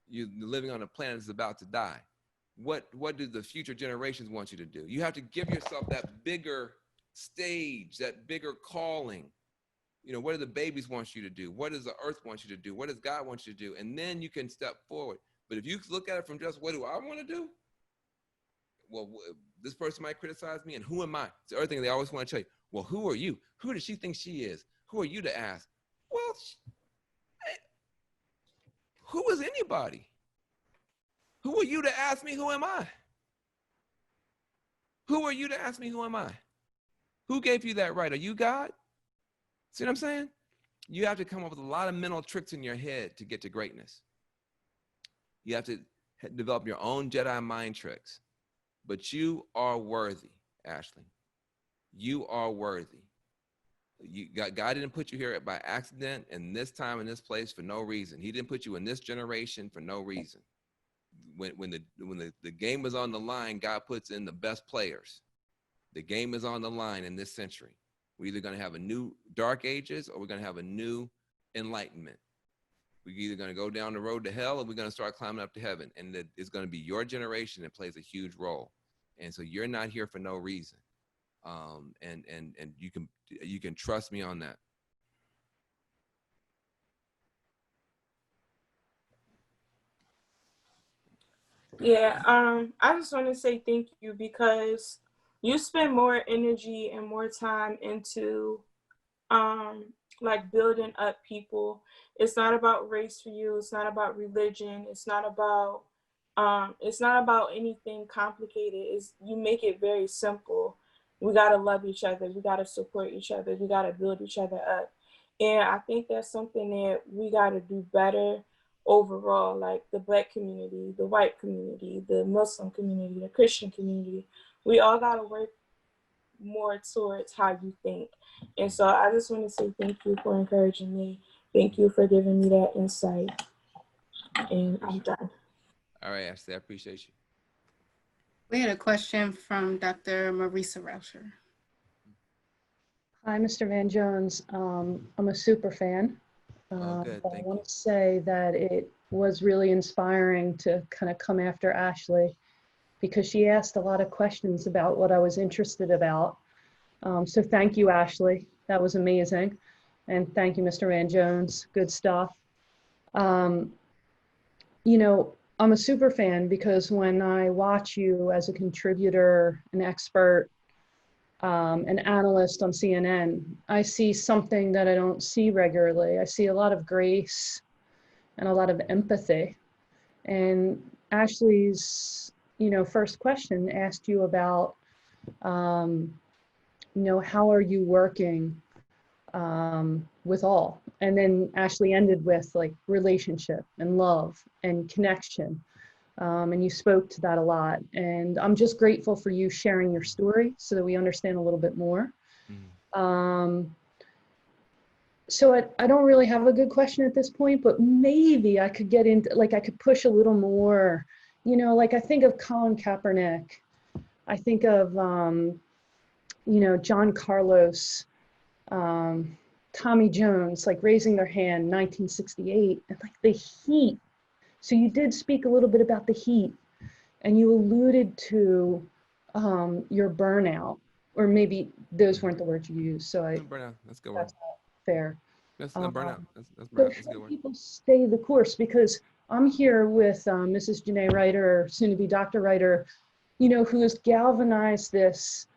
You're living on a planet that's about to die. What do the future generations want you to do? You have to give yourself that bigger stage, that bigger calling. What do the babies want you to do? What does the earth want you to do? What does God want you to do? And then you can step forward. But if you look at it from just, what do I want to do? Well, this person might criticize me, and who am I? It's the other thing they always want to tell you. Well, who are you? Who does she think she is? Who are you to ask? Well, who is anybody? Who are you to ask me, who am I? Who are you to ask me, who am I? Who gave you that right? Are you God? See what I'm saying? You have to come up with a lot of mental tricks in your head to get to greatness. You have to develop your own Jedi mind tricks. But you are worthy, Ashley. You are worthy. God didn't put you here by accident in this time in this place for no reason. He didn't put you in this generation for no reason. When the game is on the line, God puts in the best players. The game is on the line in this century. We're either going to have a new dark ages or we're going to have a new enlightenment. We're either going to go down the road to hell or we're going to start climbing up to heaven. And it's going to be your generation that plays a huge role. And so you're not here for no reason. And you can trust me on that. Yeah, I just want to say thank you because you spend more energy and more time into like building up people. It's not about race for you, it's not about religion, it's not about anything complicated. It's, you make it very simple. We gotta love each other, we gotta support each other, we gotta build each other up. And I think that's something that we gotta do better overall, like the Black community, the white community, the Muslim community, the Christian community. We all gotta work more towards how you think. And so I just want to say thank you for encouraging me. Thank you for giving me that insight. And I'm done. All right, Ashley, I appreciate you. We had a question from Dr. Marisa Rauscher. Hi, Mr. Van Jones. I'm a super fan. Oh, good. But Thank I want you. to say that it was really inspiring to kind of come after Ashley because she asked a lot of questions about what I was interested about. So thank you, Ashley. That was amazing. And thank you, Mr. Van Jones. Good stuff. You know, I'm a super fan because when I watch you as a contributor, an expert, an analyst on CNN, I see something that I don't see regularly. I see a lot of grace and a lot of empathy. And Ashley's, first question asked you about, how are you working with all? And then Ashley ended with like relationship and love and connection. And you spoke to that a lot. And I'm just grateful for you sharing your story so that we understand a little bit more. So I don't really have a good question at this point, but maybe I could get into, like, I could push a little more, like I think of Colin Kaepernick. I think of, John Carlos, Tommy Jones, like raising their hand, 1968, and like the heat. So you did speak a little bit about the heat, and you alluded to your burnout, or maybe those weren't the words you used. So Burnout. That's a good word. that's not fair. That's not burnout. That's So burnout. That's a how good do word. people stay the course? Because I'm here with Mrs. Janae Ryder, soon to be Dr. Ryder, who has galvanized this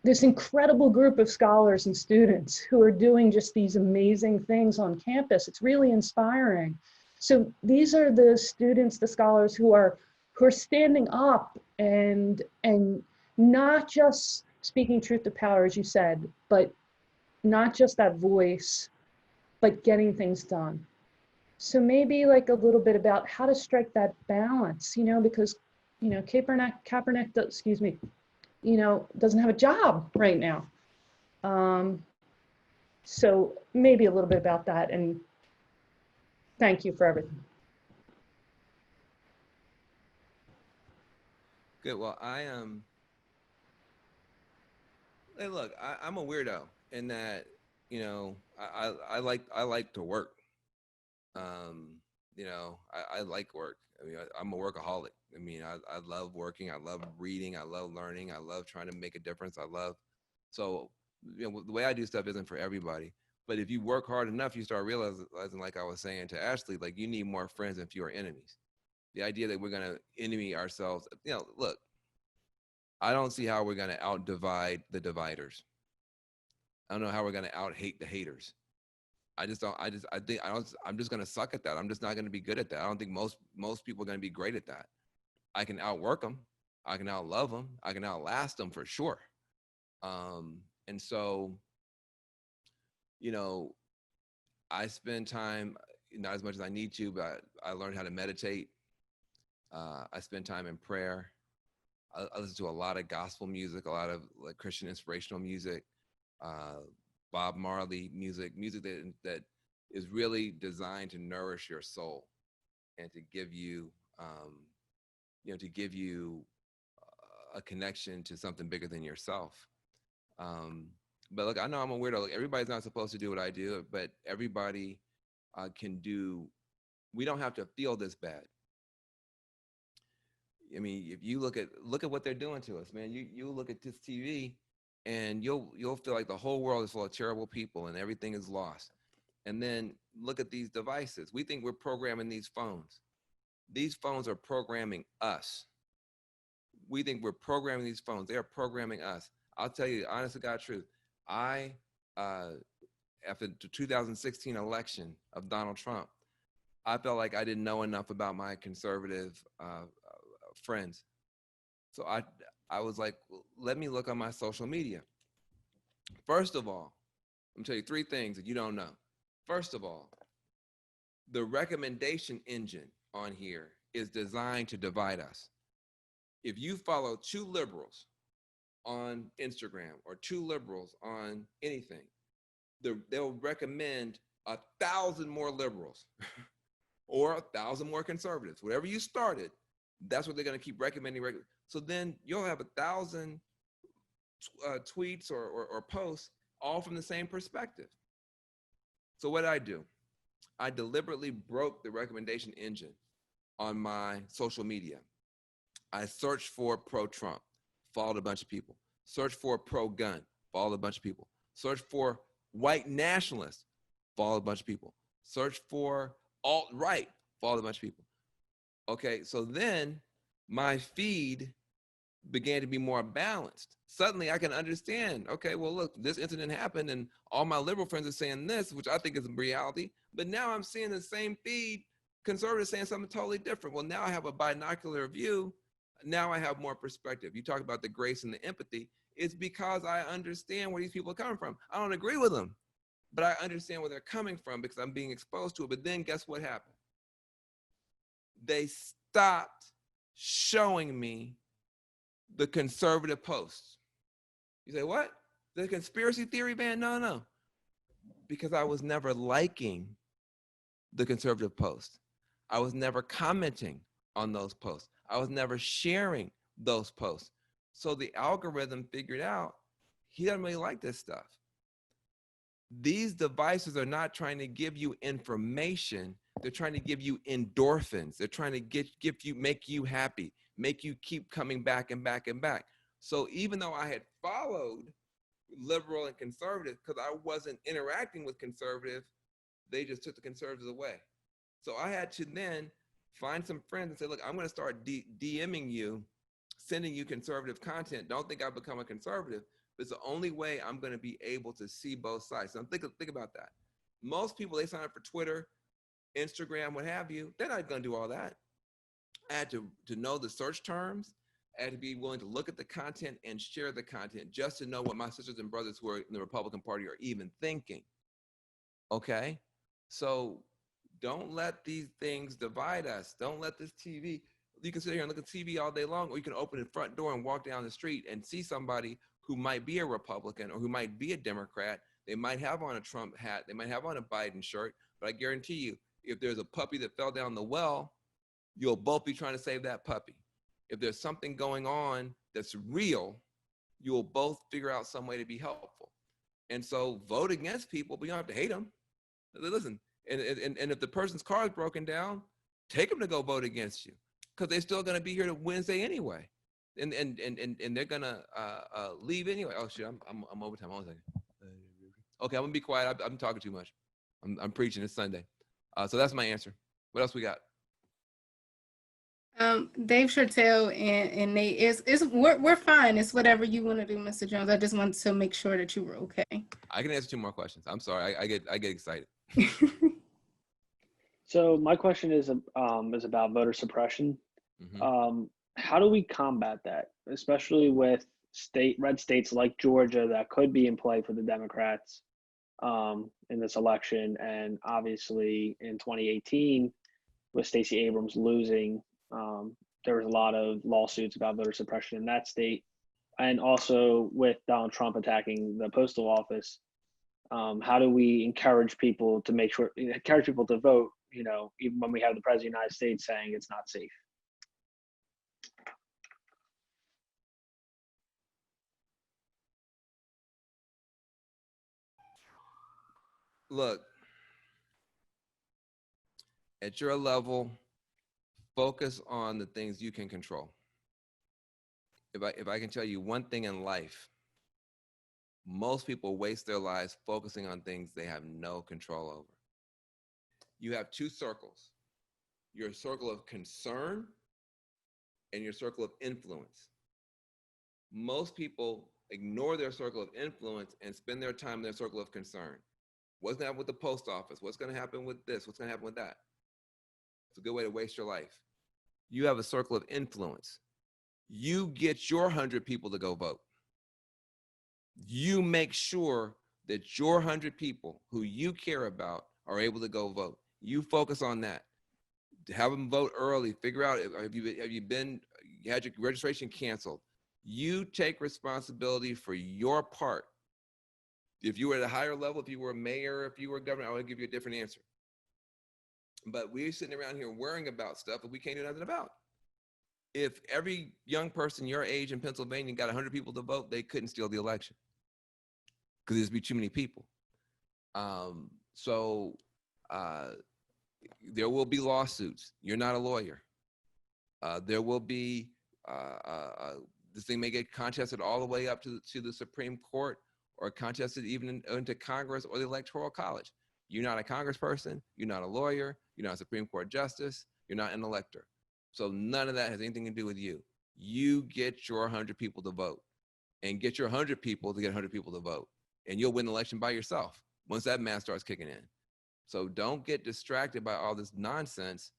this incredible group of scholars and students who are doing just these amazing things on campus. It's really inspiring. So these are the students, the scholars who are standing up and not just speaking truth to power, as you said, but not just that voice, but getting things done. So maybe like a little bit about how to strike that balance, because Kaepernick, excuse me, doesn't have a job right now. So maybe a little bit about that, and thank you for everything. Good. Well, hey, look, I'm a weirdo in that, I like to work. I like work. I mean, I'm a workaholic. I mean, I love working. I love reading. I love learning. I love trying to make a difference. So, the way I do stuff isn't for everybody. But if you work hard enough, you start realizing, like I was saying to Ashley, like you need more friends and fewer enemies. The idea that we're going to enemy ourselves, look, I don't see how we're going to out-divide the dividers. I don't know how we're going to out-hate the haters. I'm just going to suck at that. I'm just not going to be good at that. I don't think most people are going to be great at that. I can outwork them. I can outlove them. I can outlast them for sure. And so you know, I spend time, not as much as I need to, but I learned how to meditate. I spend time in prayer. I listen to a lot of gospel music, a lot of like Christian inspirational music, Bob Marley music that is really designed to nourish your soul and to give you, to give you a connection to something bigger than yourself. But look, I know I'm a weirdo. Look, everybody's not supposed to do what I do, but everybody can do. We don't have to feel this bad. I mean, if you look at what they're doing to us, man. You look at this TV, and you'll feel like the whole world is full of terrible people and everything is lost. And then look at these devices. We think we're programming these phones. These phones are programming us. We think we're programming these phones. They are programming us. I'll tell you, honest to God truth. I, after the 2016 election of Donald Trump, I felt like I didn't know enough about my conservative friends. So I was like, let me look on my social media. First of all, I'm gonna tell you 3 things that you don't know. First of all, the recommendation engine on here is designed to divide us. If you follow 2 liberals on Instagram or 2 liberals on anything, they'll recommend 1,000 more liberals or 1,000 more conservatives. Whatever you started, that's what they're going to keep recommending. So then you'll have 1,000 tweets or posts all from the same perspective. So what did I do? I deliberately broke the recommendation engine on my social media. I searched for pro-Trump, followed a bunch of people. Searched for pro-gun, followed a bunch of people. Searched for white nationalists, followed a bunch of people. Searched for alt-right, followed a bunch of people. Okay, so then my feed began to be more balanced. Suddenly I can understand, okay, well, look, this incident happened and all my liberal friends are saying this, which I think is reality, but now I'm seeing the same feed, conservatives saying something totally different. Well, now I have a binocular view. Now I have more perspective. You talk about the grace and the empathy. It's because I understand where these people are coming from. I don't agree with them, but I understand where they're coming from because I'm being exposed to it. But then guess what happened? They stopped showing me the conservative posts. You say, what? The conspiracy theory band? No. Because I was never liking the conservative posts. I was never commenting on those posts. I was never sharing those posts. So the algorithm figured out he doesn't really like this stuff. These devices are not trying to give you information. They're trying to give you endorphins. They're trying to make you happy, make you keep coming back and back and back. So even though I had followed liberal and conservative because I wasn't interacting with conservative, they just took the conservatives away. So I had to then find some friends and say, look, I'm going to start DMing you, sending you conservative content. Don't think I've become a conservative. It's the only way I'm going to be able to see both sides. So think about that. Most people, they sign up for Twitter, Instagram, what have you. They're not going to do all that. I had to know the search terms. I had to be willing to look at the content and share the content just to know what my sisters and brothers who are in the Republican Party are even thinking. Okay? So don't let these things divide us. Don't let this TV, you can sit here and look at TV all day long, or you can open the front door and walk down the street and see somebody who might be a Republican or who might be a Democrat. They might have on a Trump hat. They might have on a Biden shirt. But I guarantee you, if there's a puppy that fell down the well, you'll both be trying to save that puppy. If there's something going on that's real, you will both figure out some way to be helpful. And so vote against people, but you don't have to hate them. Listen, and if the person's car is broken down, take them to go vote against you because they're still going to be here to Wednesday anyway. And they're going to leave anyway. Oh, shit, I'm overtime. Hold on a second. Okay, I'm going to be quiet. I'm talking too much. I'm preaching. It's Sunday. So that's my answer. What else we got? Dave Chertel and Nate, we're fine. It's whatever you want to do, Mr. Jones. I just wanted to make sure that you were okay. I can answer 2 more questions. I'm sorry. I get excited. So my question is about voter suppression. Mm-hmm. How do we combat that, especially with red states like Georgia that could be in play for the Democrats? in this election. And obviously in 2018, with Stacey Abrams losing, there was a lot of lawsuits about voter suppression in that state. And also with Donald Trump attacking the postal office, how do we encourage people to vote, even when we have the president of the United States saying it's not safe? Look, at your level, focus on the things you can control. If I can tell you one thing in life, most people waste their lives focusing on things they have no control over. You have two circles, your circle of concern and your circle of influence. Most people ignore their circle of influence and spend their time in their circle of concern. What's going to happen with the post office? What's going to happen with this? What's going to happen with that? It's a good way to waste your life. You have a circle of influence. You get your 100 people to go vote. You make sure that your 100 people who you care about are able to go vote. You focus on that. Have them vote early. Figure out, have you had your registration canceled? You take responsibility for your part. If you were at a higher level, if you were a mayor, if you were a governor, I would give you a different answer. But we're sitting around here worrying about stuff that we can't do nothing about. If every young person your age in Pennsylvania got 100 people to vote, they couldn't steal the election because there'd be too many people. There will be lawsuits. You're not a lawyer. There will be, this thing may get contested all the way up to the Supreme Court, or contested even into Congress or the Electoral College. You're not a congressperson, you're not a lawyer, you're not a Supreme Court justice, you're not an elector. So none of that has anything to do with you. You get your 100 people to vote, and get your 100 people to get 100 people to vote, and you'll win the election by yourself once that math starts kicking in. So don't get distracted by all this nonsense.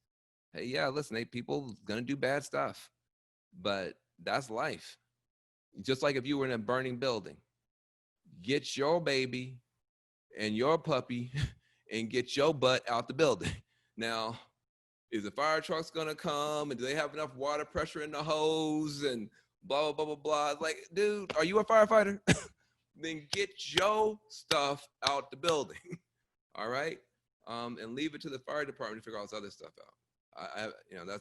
Hey, yeah, listen, people gonna do bad stuff, but that's life. Just like if you were in a burning building, get your baby and your puppy and get your butt out the building. Now, is the fire truck's gonna come, and do they have enough water pressure in the hose and blah, blah, blah, blah, blah. Like, dude, are you a firefighter? Then get your stuff out the building, all right? And leave it to the fire department to figure all this other stuff out.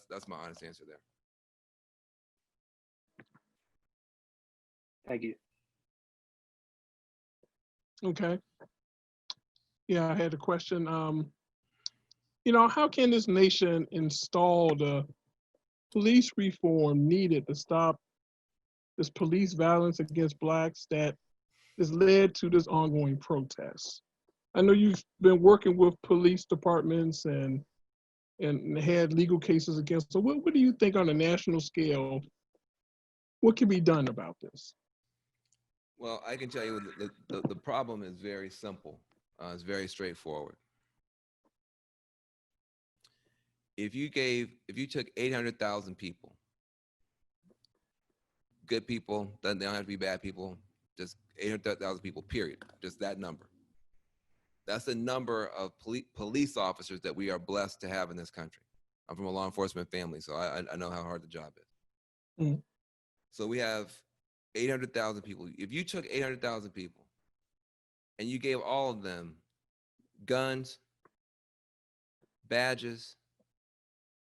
That's my honest answer there. Thank you. Okay. Yeah, I had a question. How can this nation install the police reform needed to stop this police violence against Blacks that has led to this ongoing protest? I know you've been working with police departments and had legal cases against them. What do you think on a national scale, what can be done about this? Well, I can tell you the problem is very simple. It's very straightforward. If you took 800,000 people, good people, they don't have to be bad people, just 800,000 people, period, just that number. That's the number of police officers that we are blessed to have in this country. I'm from a law enforcement family, so I know how hard the job is. Mm. So we have 800,000 people. If you took 800,000 people and you gave all of them guns, badges,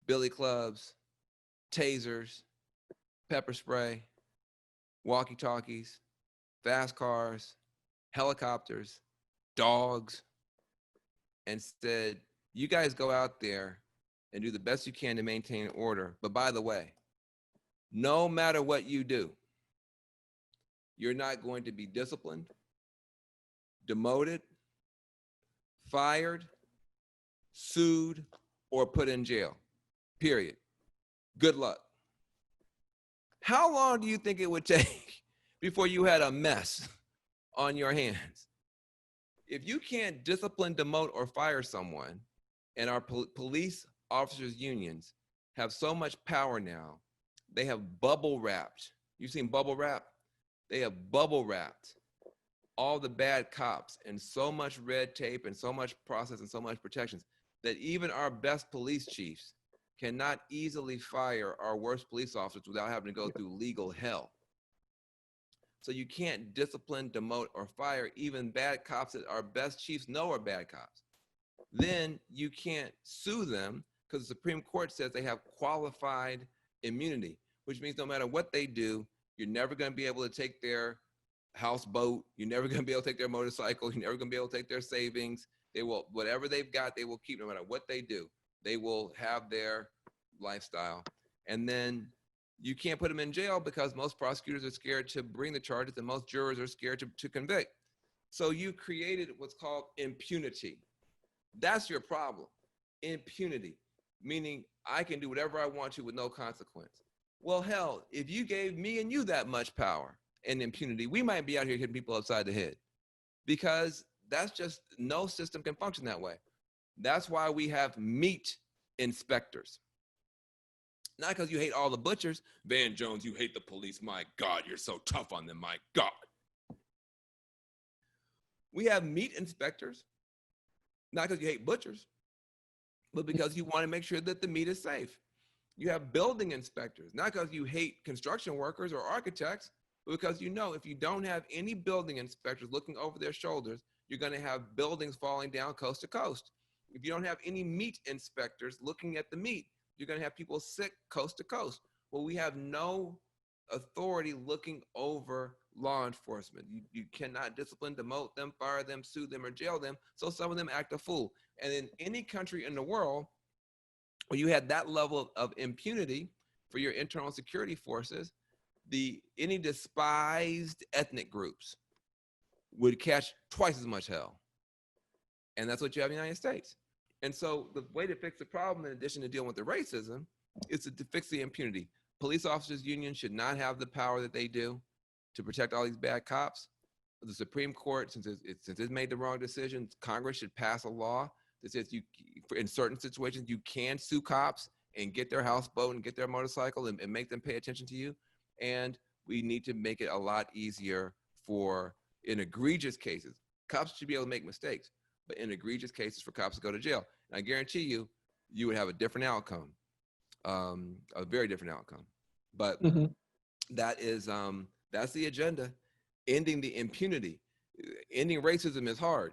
billy clubs, tasers, pepper spray, walkie-talkies, fast cars, helicopters, dogs, and said, you guys go out there and do the best you can to maintain order. But by the way, no matter what you do, you're not going to be disciplined, demoted, fired, sued, or put in jail, period. Good luck. How long do you think it would take before you had a mess on your hands? If you can't discipline, demote, or fire someone, and our police officers unions have so much power now, they have bubble wrapped. You've seen bubble wrap? They have bubble wrapped all the bad cops and so much red tape and so much process and so much protections that even our best police chiefs cannot easily fire our worst police officers without having to go through legal hell. So you can't discipline, demote, or fire even bad cops that our best chiefs know are bad cops. Then you can't sue them because the Supreme Court says they have qualified immunity, which means no matter what they do, you're never going to be able to take their houseboat. You're never going to be able to take their motorcycle. You're never going to be able to take their savings. They will, whatever they've got, they will keep no matter what they do. They will have their lifestyle. And then you can't put them in jail because most prosecutors are scared to bring the charges and most jurors are scared to convict. So you created what's called impunity. That's your problem. Impunity, meaning I can do whatever I want to with no consequence. Well, hell, if you gave me and you that much power and impunity, we might be out here hitting people upside the head because that's just, no system can function that way. That's why we have meat inspectors. Not because you hate all the butchers. Van Jones, you hate the police. My God, you're so tough on them. My God. We have meat inspectors, not because you hate butchers, but because you want to make sure that the meat is safe. You have building inspectors, not because you hate construction workers or architects, but because you know if you don't have any building inspectors looking over their shoulders, you're going to have buildings falling down coast to coast. If you don't have any meat inspectors looking at the meat, you're going to have people sick coast to coast. Well, we have no authority looking over law enforcement. You cannot discipline, demote them, fire them, sue them, or jail them. So some of them act a fool. And in any country in the world where you had that level of impunity for your internal security forces, any despised ethnic groups would catch twice as much hell. And that's what you have in the United States. And so the way to fix the problem, in addition to dealing with the racism, is to fix the impunity. Police officers union should not have the power that they do to protect all these bad cops. The Supreme Court, since it's made the wrong decision, Congress should pass a law that says in certain situations, you can sue cops and get their houseboat and get their motorcycle and make them pay attention to you. And we need to make it a lot easier for, in egregious cases, cops should be able to make mistakes, but in egregious cases for cops to go to jail. And I guarantee you, you would have a different outcome, a very different outcome. But that's the agenda. Ending the impunity. Ending racism is hard,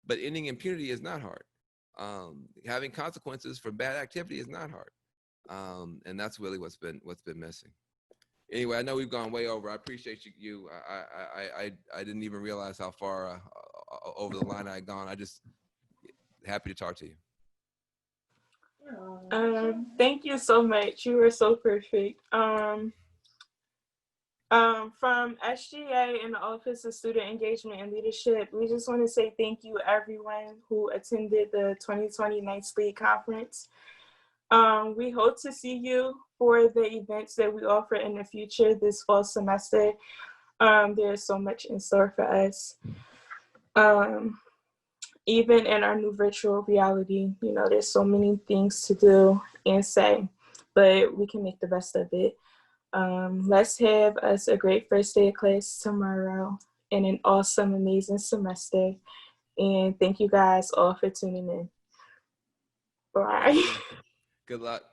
but ending impunity is not hard. Having consequences for bad activity is not hard. And that's really what's been missing. Anyway, I know we've gone way over. I appreciate you. I didn't even realize how far over the line I had gone. I just happy to talk to you. Thank you so much. You were so perfect. From SGA and the Office of Student Engagement and Leadership, we just want to say thank you everyone who attended the 2020 Knights League Conference. We hope to see you for the events that we offer in the future this fall semester. There's so much in store for us. Even in our new virtual reality, you know, there's so many things to do and say, but we can make the best of it. Let's have us a great first day of class tomorrow and an awesome, amazing semester. And thank you guys all for tuning in. Bye. Good luck.